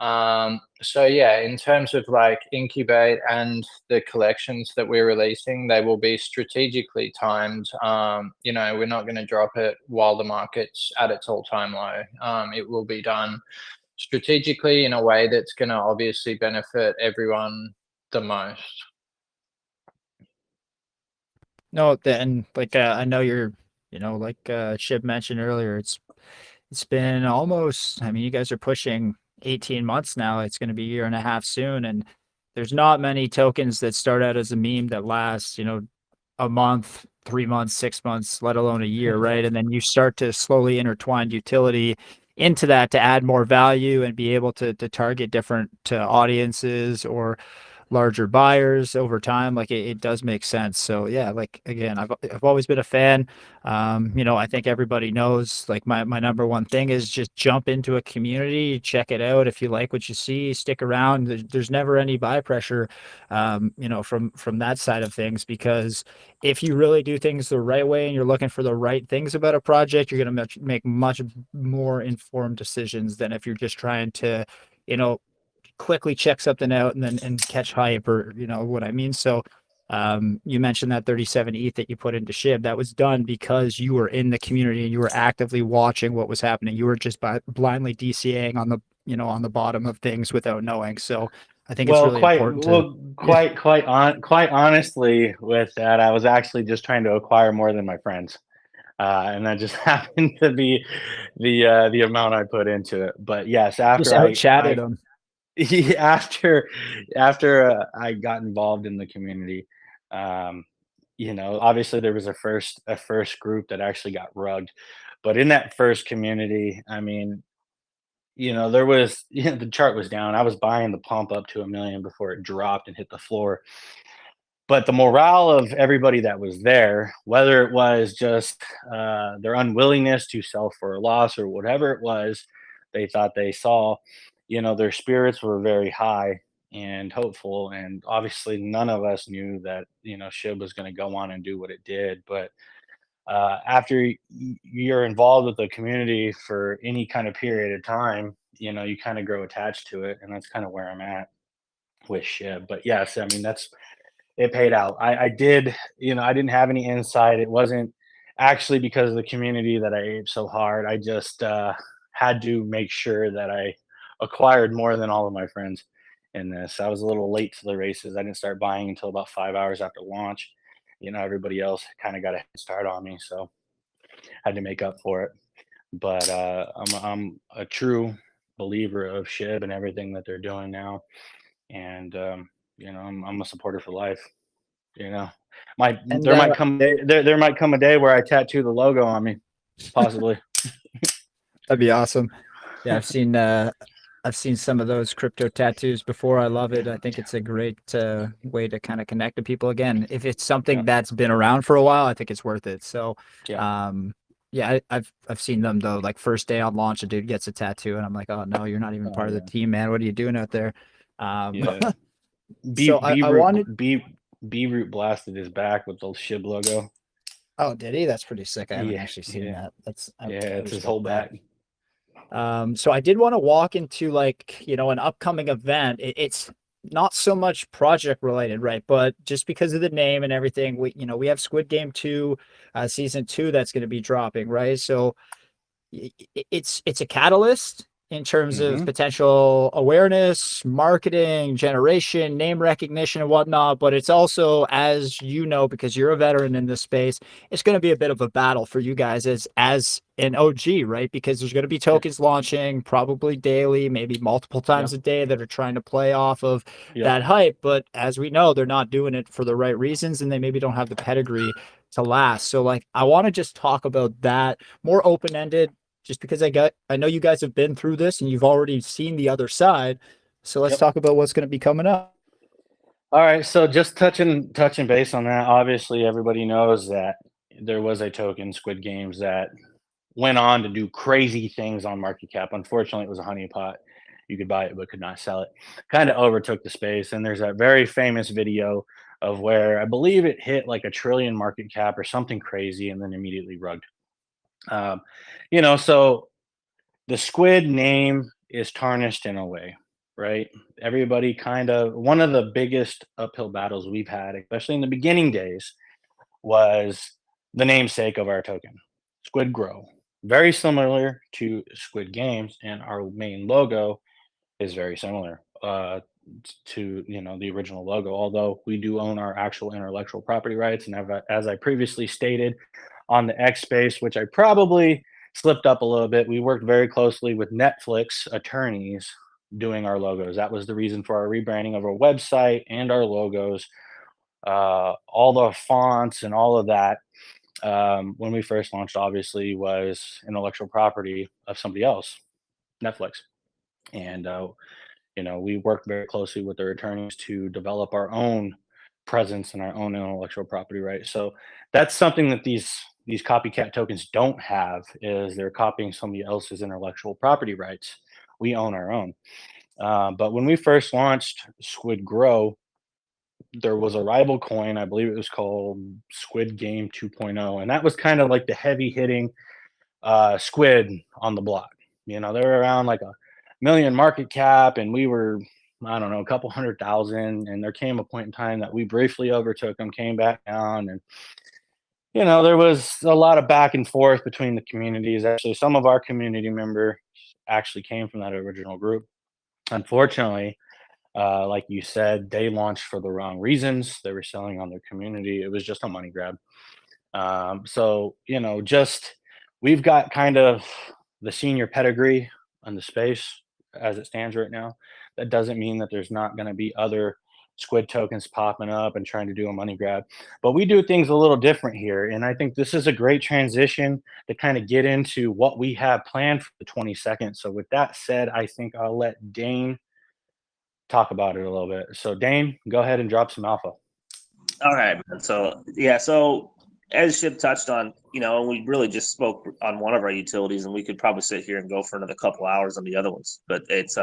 So yeah, in terms of like incubate and the collections that we're releasing, they will be strategically timed. You know, we're not going to drop it while the market's at its all-time low. It will be done strategically in a way that's going to obviously benefit everyone the most. No, and like I know you're, like Shib mentioned earlier, it's been almost, I mean, you guys are pushing 18 months now. It's going to be a year and a half soon, and there's not many tokens that start out as a meme that last, a month, 3 months, 6 months, let alone a year, right? And then you start to slowly intertwine utility into that to add more value and be able to target different audiences or larger buyers over time. Like it does make sense. So yeah, like again, I've always been a fan. I think everybody knows like my number one thing is just jump into a community, check it out. If you like what you see, stick around. There's never any buy pressure, from that side of things, because if you really do things the right way and you're looking for the right things about a project, you're going to make much more informed decisions than if you're just trying to, quickly check something out and then catch hype, or what I mean. So you mentioned that 37 ETH that you put into SHIB. That was done because you were in the community and you were actively watching what was happening. You were just blindly DCAing on the bottom of things without knowing. So I think it's really important quite honestly, with that, I was actually just trying to acquire more than my friends. And that just happened to be the amount I put into it. But yes, after I chatted them. after I got involved in the community, obviously there was a first group that actually got rugged, but in that first community, I mean, there was, the chart was down. I was buying the pump up to 1 million before it dropped and hit the floor. But the morale of everybody that was there, whether it was just their unwillingness to sell for a loss or whatever it was, they thought they saw, their spirits were very high and hopeful. And obviously, none of us knew that, SHIB was going to go on and do what it did. But after you're involved with the community for any kind of period of time, you kind of grow attached to it. And that's kind of where I'm at with SHIB. But yes, I mean, it paid out. I did, I didn't have any insight. It wasn't actually because of the community that I ate so hard. I just had to make sure that I acquired more than all of my friends in this. I was a little late to the races. I didn't start buying until about 5 hours after launch. Everybody else kind of got a head start on me, so I had to make up for it. But I'm a true believer of SHIB and everything that they're doing now, and I'm a supporter for life. And There might come there might come a day where I tattoo the logo on me, possibly. that'd be awesome. Yeah, I've seen some of those crypto tattoos before. I love it. I think it's a great way to kind of connect to people again. If it's something that's been around for a while, I think it's worth it. So, I've seen them though. Like first day on launch, a dude gets a tattoo, and I'm like, oh no, you're not even part of the team, man. What are you doing out there? So I wanted. B-Root blasted his back with the SHIB logo. Oh, did he? That's pretty sick. I haven't actually seen that. It's his whole back. So I did want to walk into like, an upcoming event. It's not so much project related, right? But just because of the name and everything, we have Squid Game 2, season 2 that's going to be dropping, right? So it's a catalyst in terms of potential awareness, marketing, generation, name recognition, and whatnot. But it's also, as you know, because you're a veteran in this space, it's going to be a bit of a battle for you guys as an OG, right? Because there's going to be tokens launching probably daily, maybe multiple times a day, that are trying to play off of that hype. But as we know, they're not doing it for the right reasons, and they maybe don't have the pedigree to last. So like, I want to just talk about that more open-ended, just because I know you guys have been through this and you've already seen the other side. So let's talk about what's going to be coming up. All right. So just touching base on that, obviously everybody knows that there was a token, Squid Games, that went on to do crazy things on market cap. Unfortunately, it was a honeypot. you could buy it but could not sell it. Kind of overtook the space. And there's a very famous video of where I believe it hit like $1 trillion market cap or something crazy, and then immediately rugged. Um, so the squid name is tarnished in a way, right? Everybody kind of, one of the biggest uphill battles we've had, especially in the beginning days, was the namesake of our token, SquidGrow. Very similar to Squid Games, and our main logo is very similar to the original logo. Although we do own our actual intellectual property rights, and as I previously stated on the X space, which I probably slipped up a little bit, we worked very closely with Netflix attorneys doing our logos. That was the reason for our rebranding of our website and our logos, all the fonts and all of that. When we first launched, obviously, was intellectual property of somebody else, Netflix. And we worked very closely with their attorneys to develop our own presence and our own intellectual property rights. So that's something that these copycat tokens don't have, is they're copying somebody else's intellectual property rights. We own our own. But when we first launched SquidGrow, there was a rival coin. I believe it was called Squid Game 2.0, and that was kind of like the heavy hitting squid on the block. They were around like $1 million market cap, and we were, I don't know, a couple 100,000. And there came a point in time that we briefly overtook them, came back down, and there was a lot of back and forth between the communities. Actually, some of our community members actually came from that original group. Unfortunately, like you said, they launched for the wrong reasons. They were selling on their community. It was just a money grab. So just we've got kind of the senior pedigree on the space as it stands right now. That doesn't mean that there's not going to be other squid tokens popping up and trying to do a money grab, but we do things a little different here. And I think this is a great transition to kind of get into what we have planned for the 22nd. So with that said, I think I'll let Dane talk about it a little bit. So Dane, go ahead and drop some alpha. All right, man. So as Shib touched on, and we really just spoke on one of our utilities, and we could probably sit here and go for another couple hours on the other ones. But it's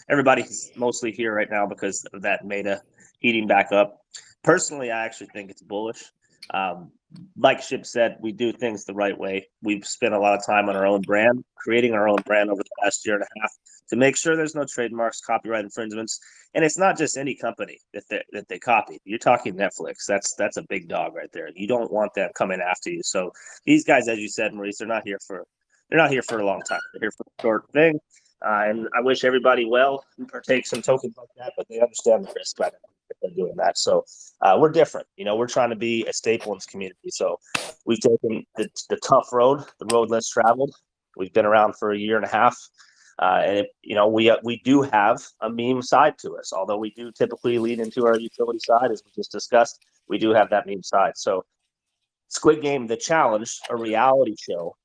everybody's mostly here right now because of that Meta heating back up. Personally, I actually think it's bullish. Like Shib said, we do things the right way. We've spent a lot of time on our own brand, creating our own brand over the past year and a half to make sure there's no trademarks, copyright infringements, and it's not just any company that they copy. You're talking Netflix. That's a big dog right there. You don't want them coming after you. So these guys, as you said, Maurice, they're not here for a long time. They're here for a short thing. And I wish everybody well who partakes in tokens like that, but they understand the risk by they're doing that. So we're different. We're trying to be a staple in this community. So we've taken the tough road, the road less traveled. We've been around for a year and a half. And we do have a meme side to us, although we do typically lead into our utility side, as we just discussed. We do have that meme side. So Squid Game, The Challenge, a reality show,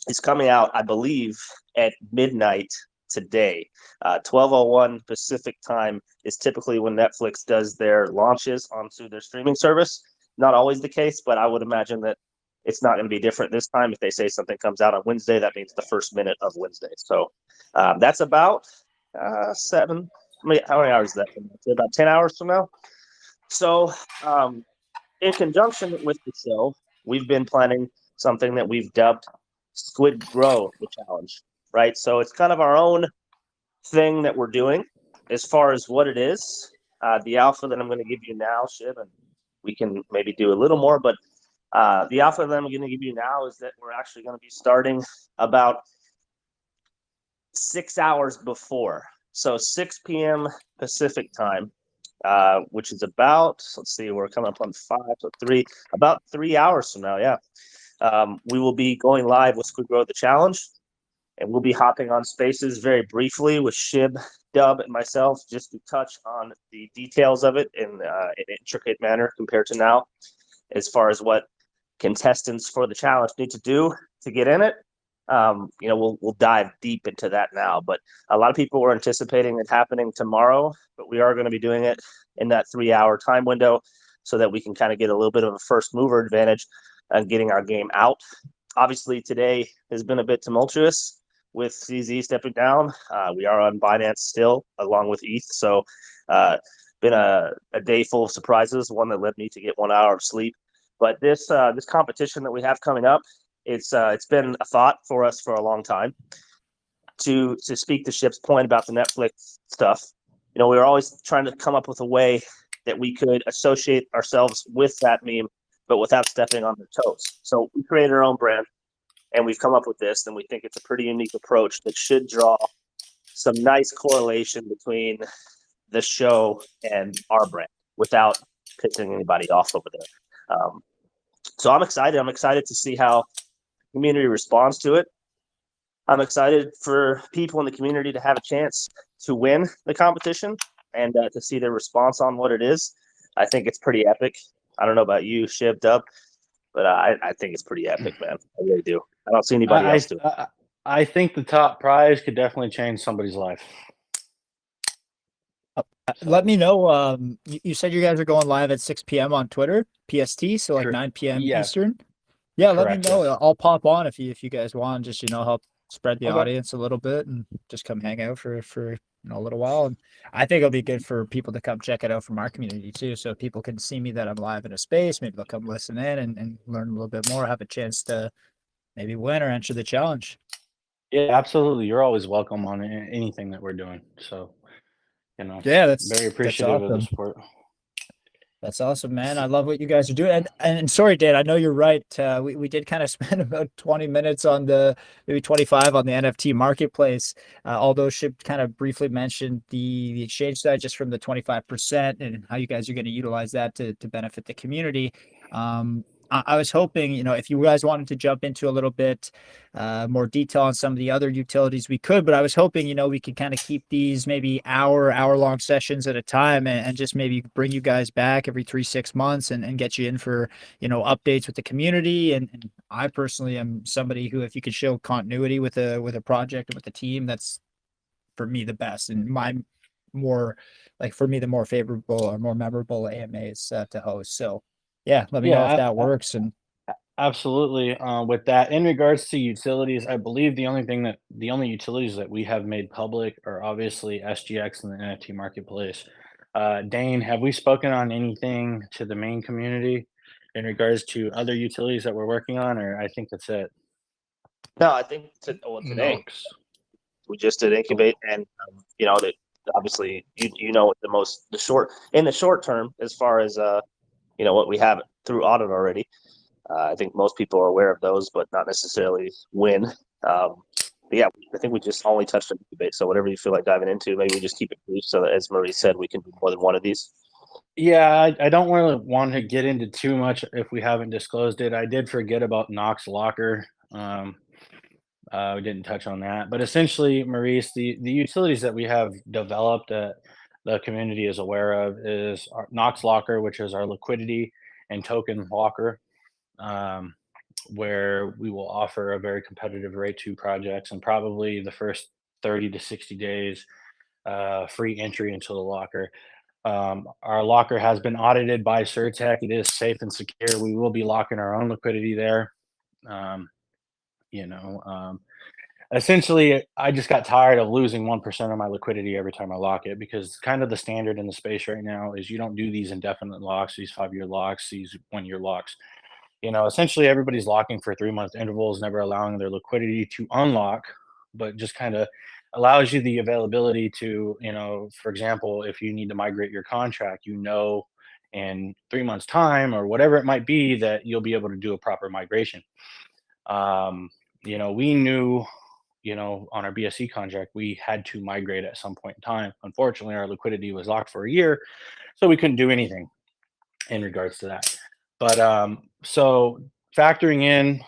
is coming out, I believe, at midnight today. 12:01 Pacific time is typically when Netflix does their launches onto their streaming service. Not always the case, but I would imagine that it's not going to be different this time. If they say something comes out on Wednesday, that means the first minute of Wednesday. So that's about 7. How many hours is that? About 10 hours from now. So in conjunction with the show, we've been planning something that we've dubbed SquidGrow, the challenge, right? So it's kind of our own thing that we're doing as far as what it is. The alpha that I'm going to give you now, Shiv, and we can maybe do a little more, but the alpha that I'm going to give you now is that we're actually going to be starting about 6 hours before. So 6 p.m. Pacific time, which is about, let's see, we're coming up on 5, so about 3 hours from now, yeah. We will be going live with SquidGrow the Challenge, and we'll be hopping on spaces very briefly with Shib, Dub, and myself just to touch on the details of it in an intricate manner compared to now, as far as what contestants for the challenge need to do to get in it. We'll dive deep into that now, but a lot of people were anticipating it happening tomorrow, but we are going to be doing it in that 3-hour time window so that we can kind of get a little bit of a first mover advantage and getting our game out. Obviously, today has been a bit tumultuous. with CZ stepping down. We are on Binance still, along with ETH. So, been a day full of surprises. One that led me to get 1 hour of sleep. But this competition that we have coming up, it's been a thought for us for a long time. To speak to Ship's point about the Netflix stuff, we were always trying to come up with a way that we could associate ourselves with that meme, but without stepping on their toes. So we created our own brand, and we've come up with this, and we think it's a pretty unique approach that should draw some nice correlation between the show and our brand without pissing anybody off over there. So I'm excited. I'm excited to see how the community responds to it. I'm excited for people in the community to have a chance to win the competition and to see their response on what it is. I think it's pretty epic. I don't know about you, Shiv, Dub, but I think it's pretty epic, man. I really do. I don't see anybody else do it. I think the top prize could definitely change somebody's life. Let me know. You said you guys are going live at 6 p.m. on Twitter, PST, so like 9 p.m. Yeah. Eastern. Yeah, let me Correct, know. yes. I'll pop on if you guys want, just help spread the Okay. audience a little bit and just come hang out for a little while. And I think it'll be good for people to come check it out from our community too, so people can see me that I'm live in a space. Maybe they'll come listen in and learn a little bit more, have a chance to maybe win or enter the challenge. Yeah, absolutely. You're always welcome on anything that we're doing. So, yeah, that's very appreciative of the awesome. support. That's awesome, man. I love what you guys are doing. And sorry, Dan, I know you're right. We did kind of spend about 20 minutes on maybe 25 on the NFT marketplace. Although Ship kind of briefly mentioned the exchange side just from the 25% and how you guys are going to utilize that to benefit the community. I was hoping, if you guys wanted to jump into a little bit more detail on some of the other utilities, we could, but I was hoping, we could kind of keep these maybe hour-long sessions at a time and just maybe bring you guys back every 3-6 months and get you in for, updates with the community. And I personally am somebody who, if you could show continuity with a project and with the team, that's for me the best. And for me, the more favorable or more memorable AMAs to host. So yeah, let me know if that works. And absolutely. With that, in regards to utilities, I believe the only utilities that we have made public are obviously SGX and the NFT marketplace. Dane, have we spoken on anything to the main community in regards to other utilities that we're working on, or I think that's it? No, I think today we just did incubate, and that obviously in the short term, as far as what we have through audit already. I think most people are aware of those, but not necessarily when. But yeah, I think we just only touched on incubate. So whatever you feel like diving into, maybe we just keep it brief so that, as Marie said, we can do more than one of these. Yeah, I don't really want to get into too much if we haven't disclosed it. I did forget about Knox Locker. We didn't touch on that, but essentially, Maurice, the utilities that we have developed that the community is aware of is our Knox Locker, which is our liquidity and token locker, where we will offer a very competitive rate to projects and probably the first 30 to 60 days free entry into the locker. Our locker has been audited by Surtech. It is safe and secure. We will be locking our own liquidity there. Essentially, I just got tired of losing 1% of my liquidity every time I lock it, because kind of the standard in the space right now is you don't do these indefinite locks, these 5-year locks, these 1-year locks. Essentially everybody's locking for 3-month intervals, never allowing their liquidity to unlock, but just kind of allows you the availability to, for example, if you need to migrate your contract, in 3 months time or whatever it might be, that you'll be able to do a proper migration. We knew, on our BSC contract, we had to migrate at some point in time. Unfortunately, our liquidity was locked for a year, so we couldn't do anything in regards to that. But so factoring in,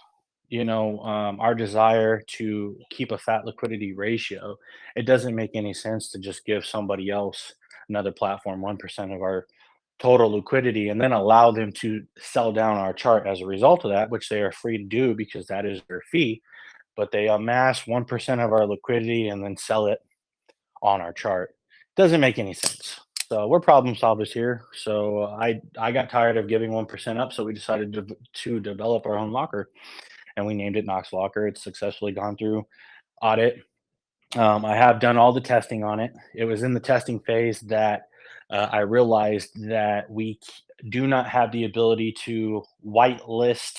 our desire to keep a fat liquidity ratio, it doesn't make any sense to just give somebody else, another platform, 1% of our total liquidity and then allow them to sell down our chart as a result of that, which they are free to do because that is their fee. But they amass 1% of our liquidity and then sell it on our chart. Doesn't make any sense. So we're problem solvers here. So I got tired of giving 1% up, so we decided to develop our own locker, and we named it Knox Locker. It's successfully gone through audit. I have done all the testing on it. It was in the testing phase that I realized that we do not have the ability to whitelist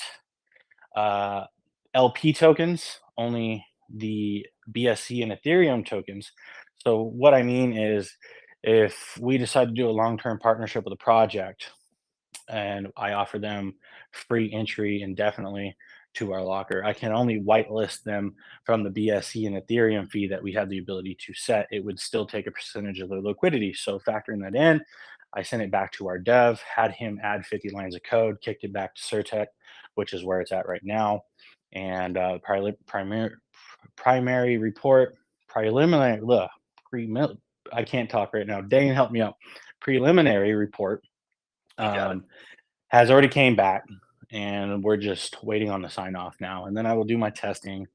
LP tokens, only the BSC and Ethereum tokens. So what I mean is, if we decide to do a long-term partnership with a project and I offer them free entry indefinitely to our locker, I can only whitelist them from the BSC and Ethereum fee that we have the ability to set. It would still take a percentage of their liquidity. So factoring that in, I sent it back to our dev, had him add 50 lines of code, kicked it back to Certec, which is where it's at right now. And primary report, preliminary, I can't talk right now. Dane, help me out. Preliminary report has already came back, and we're just waiting on the sign off now. And then I will do my testing,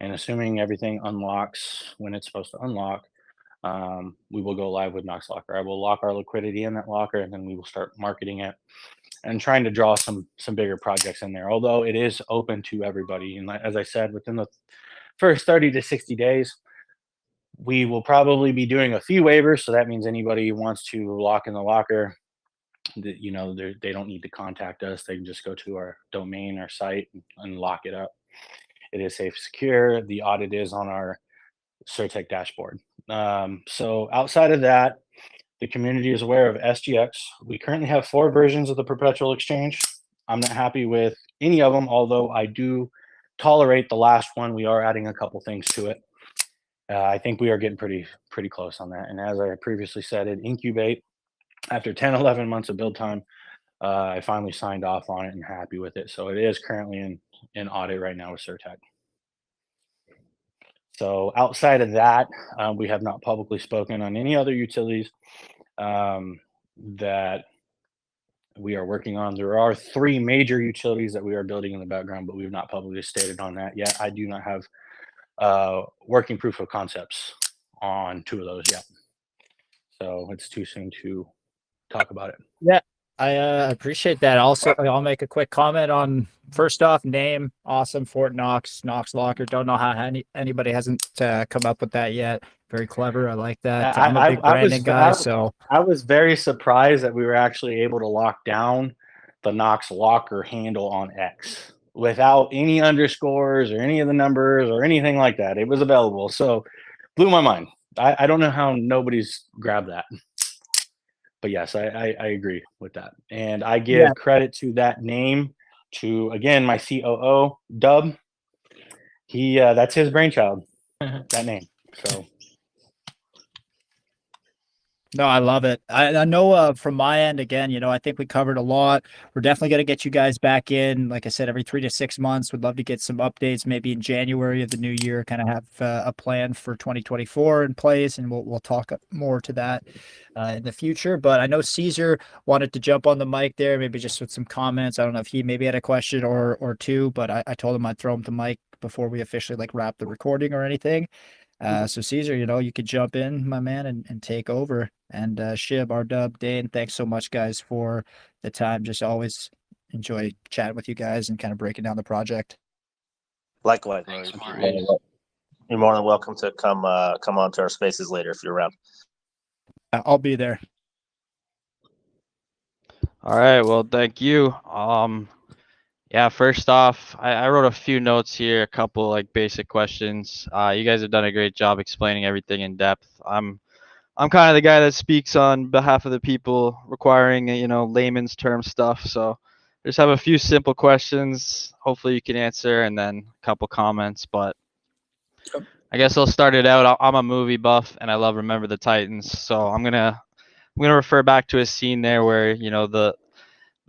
and assuming everything unlocks when it's supposed to unlock, we will go live with Knox Locker. I will lock our liquidity in that locker, and then we will start marketing it and trying to draw some bigger projects in there. Although it is open to everybody, and as I said, within the first 30 to 60 days, we will probably be doing a fee waiver. So that means anybody who wants to lock in the locker, you know, they don't need to contact us. They can just go to our domain, our site, and lock it up. It is safe, secure. The audit is on our Certec dashboard. So outside of that, the community is aware of SGX. We currently have 4 versions of the perpetual exchange. I'm not happy with any of them, although I do tolerate the last one. We are adding a couple things to it. I think we are getting pretty close on that. And as I previously said, it incubate. After 10, 11 months of build time, I finally signed off on it and happy with it. So it is currently in audit right now with Certec. So outside of that, we have not publicly spoken on any other utilities that we are working on. There are 3 major utilities that we are building in the background, but we've not publicly stated on that yet. I do not have working proof of concepts on 2 of those yet. So it's too soon to talk about it. Yeah, I appreciate that. Also, I'll make a quick comment on, first off, name, awesome, Fort Knox, Knox Locker. Don't know how anybody hasn't come up with that yet. Very clever. I like that. I'm a big branding guy, so I was very surprised that we were actually able to lock down the Knox Locker handle on X without any underscores or any of the numbers or anything like that. It was available, so blew my mind. I don't know how nobody's grabbed that. But yes, I agree with that. And I give credit to that name to, again, my COO, Dub. He that's his brainchild, that name. So no, I love it. I know from my end, again, you know, I think we covered a lot. We're definitely going to get you guys back in. Like I said, every 3 to 6 months. Would love to get some updates, maybe in January of the new year, kind of have a plan for 2024 in place, and we'll talk more to that in the future. But I know Caesar wanted to jump on the mic there, maybe just with some comments. I don't know if he maybe had a question or two, but I told him I'd throw him the mic before we officially like wrap the recording or anything. So Caesar, you know, you could jump in, my man, and take over. And Shib, our Dub, Dane, thanks so much, guys, for the time. Just always enjoy chatting with you guys and kind of breaking down the project. Likewise. Thanks, You're Maurice. more than welcome to come on to our spaces later if you're around. I'll be there. All right. Well, thank you. Yeah, first off, I wrote a few notes here, a couple like basic questions. You guys have done a great job explaining everything in depth. I'm kind of the guy that speaks on behalf of the people requiring, you know, layman's term stuff. So just have a few simple questions. Hopefully you can answer, and then a couple comments. But I guess I'll start it out. I'm a movie buff, and I love Remember the Titans. So I'm gonna refer back to a scene there where, you know, the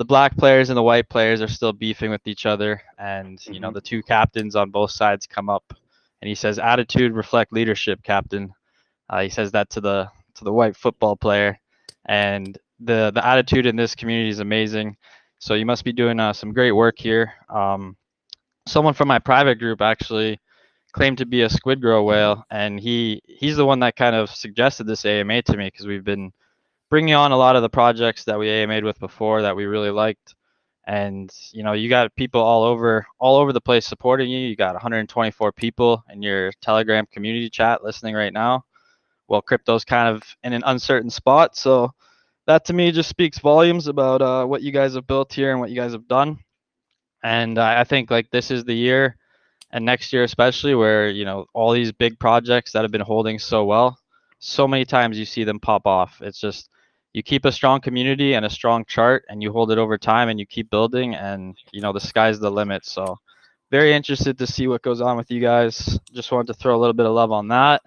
black players and the white players are still beefing with each other, and you know, the 2 captains on both sides come up, and he says, "Attitude reflect leadership, captain." He says that to the white football player, and the attitude in this community is amazing. So you must be doing some great work here. Someone from my private group actually claimed to be a SquidGrow whale, and he's the one that kind of suggested this AMA to me, because we've been bringing on a lot of the projects that we AMA'd with before that we really liked, And you got people all over the place supporting you. You got 124 people in your Telegram community chat listening right now. Well, crypto's kind of in an uncertain spot, so that to me just speaks volumes about what you guys have built here and what you guys have done. And I think like this is the year, and next year especially, where all these big projects that have been holding so well, so many times you see them pop off. It's just you keep a strong community and a strong chart, and you hold it over time, and you keep building, and the sky's the limit. So very interested to see what goes on with you guys. Just wanted to throw a little bit of love on that.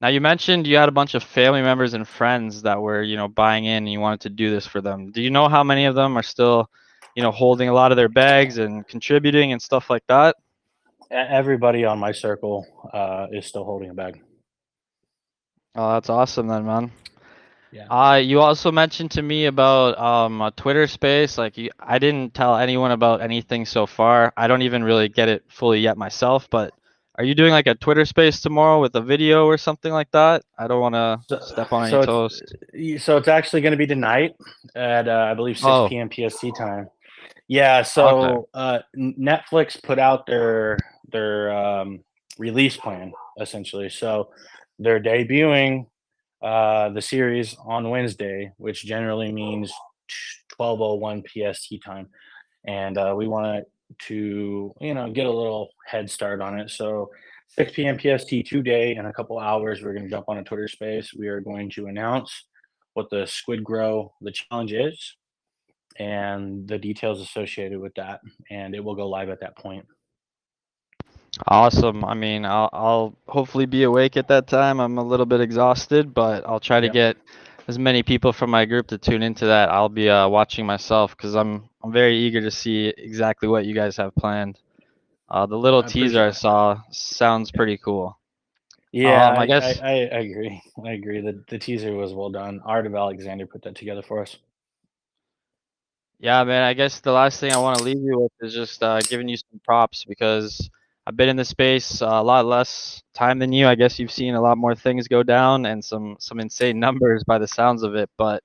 Now you mentioned you had a bunch of family members and friends that were, buying in, and you wanted to do this for them. Do you know how many of them are still, holding a lot of their bags and contributing and stuff like that? Everybody on my circle is still holding a bag. Oh, that's awesome then, man. Yeah. You also mentioned to me about a Twitter space. Like I didn't tell anyone about anything so far. I don't even really get it fully yet myself, but are you doing like a Twitter space tomorrow with a video or something like that? I don't want to step on any toes. So it's actually going to be tonight at I believe 6 p.m. PST time. Yeah. So Netflix put out their release plan essentially. So they're debuting the series on Wednesday, which generally means 12:01 PST time, and we want to get a little head start on it. So 6 p.m. PST today, in a couple hours, we're going to jump on a Twitter space. We are going to announce what the SquidGrow the challenge is and the details associated with that, and it will go live at that point. Awesome. I mean, I'll hopefully be awake at that time. I'm a little bit exhausted, but I'll try to get as many people from my group to tune into that. I'll be watching myself because I'm very eager to see exactly what you guys have planned. The little teaser I saw sounds pretty cool. Yeah, I guess. I agree. I agree. The teaser was well done. Art of Alexander put that together for us. Yeah, man. I guess the last thing I want to leave you with is just giving you some props because I've been in this space a lot less time than you. I guess you've seen a lot more things go down and some insane numbers by the sounds of it. But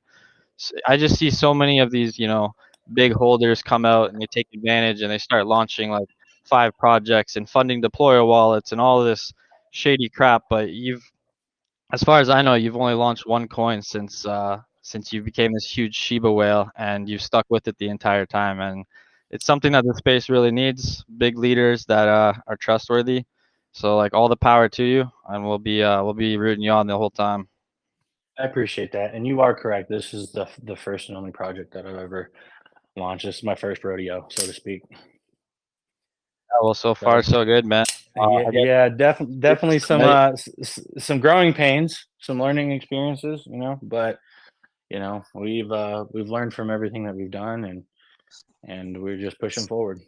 I just see so many of these, big holders come out and they take advantage and they start launching like 5 projects and funding deployer wallets and all of this shady crap. But as far as I know, you've only launched one coin since you became this huge Shiba whale, and you've stuck with it the entire time. And it's something that the space really needs: big leaders that are trustworthy. So like all the power to you, and we'll be rooting you on the whole time. I appreciate that, and you are correct. This is the first and only project that I've ever launched. This is my first rodeo, so to speak. Yeah, well, so far so good, man. Definitely some growing pains, some learning experiences, but we've learned from everything that we've done, and we're just pushing forward.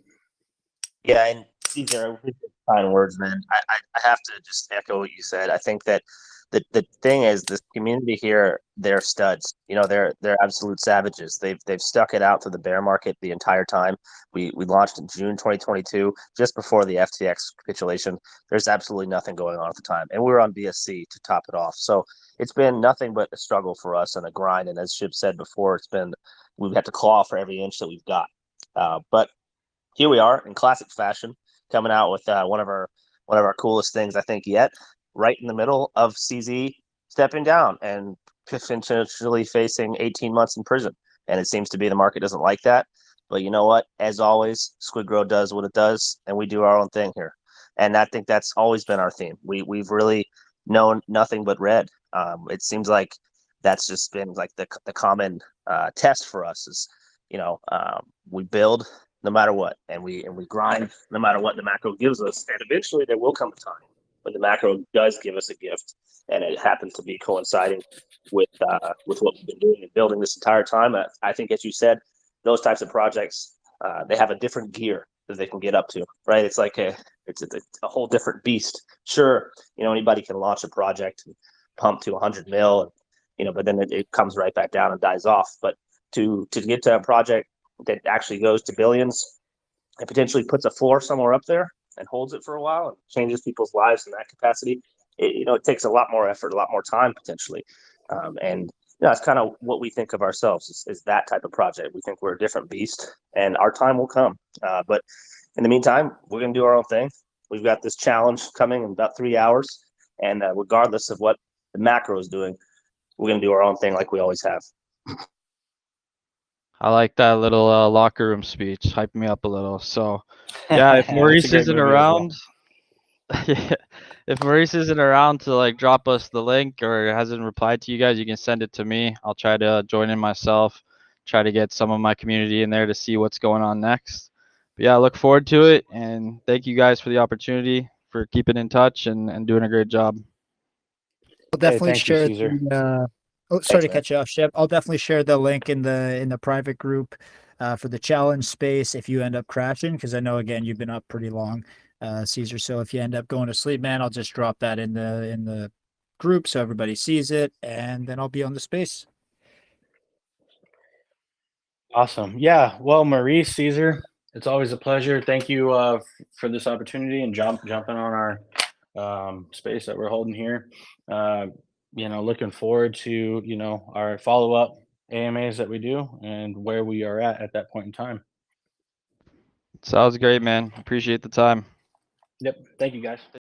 Yeah, and Caesar, kind words, man. I have to just echo what you said. I think that the thing is, this community here, they're studs. They're absolute savages. They've stuck it out through the bear market the entire time. We launched in June 2022, just before the FTX capitulation. There's absolutely nothing going on at the time, and we were on BSC to top it off. So it's been nothing but a struggle for us and a grind. And as Shib said before, we've had to claw for every inch that we've got. But here we are in classic fashion, coming out with one of our coolest things I think yet, right in the middle of CZ stepping down and potentially facing 18 months in prison. And it seems to be the market doesn't like that. But you know what? As always, SquidGrow does what it does, and we do our own thing here. And I think that's always been our theme. We've really known nothing but red. It seems like that's just been like the common test for us is, we build no matter what, and we grind no matter what the macro gives us. And eventually there will come a time when the macro does give us a gift, and it happens to be coinciding with what we've been doing and building this entire time. I think, as you said, those types of projects, they have a different gear that they can get up to, right? It's like it's a whole different beast. Sure, anybody can launch a project and pump to 100 mil, but then it comes right back down and dies off. But to get to a project that actually goes to billions and potentially puts a floor somewhere up there and holds it for a while and changes people's lives in that capacity, it takes a lot more effort, a lot more time potentially. And Yeah, it's kind of what we think of ourselves is that type of project. We think we're a different beast, and our time will come. But in the meantime, we're going to do our own thing. We've got this challenge coming in about 3 hours, and regardless of what the macro is doing, we're going to do our own thing like we always have. I like that little locker room speech. Hype me up a little. So, yeah, if It's a Maurice great isn't movie as well. around, yeah, if Maurice isn't around to like drop us the link or hasn't replied to you guys, you can send it to me. I'll try to join in myself, try to get some of my community in there to see what's going on next. But yeah, I look forward to it, and thank you guys for the opportunity, for keeping in touch and doing a great job. I'll definitely thank you, share Caesar. the. Oh, sorry to man. cut you off, Shep. I'll definitely share the link in the private group for the challenge space if you end up crashing, because I know again you've been up pretty long, Caesar. So if you end up going to sleep, man, I'll just drop that in the group so everybody sees it, and then I'll be on the space. Awesome. Yeah. Well, Maurice, Caesar, it's always a pleasure. Thank you for this opportunity and jumping on our space that we're holding here. Looking forward to our follow up AMAs that we do and where we are at that point in time. Sounds great, man. Appreciate the time. Yep. Thank you, guys.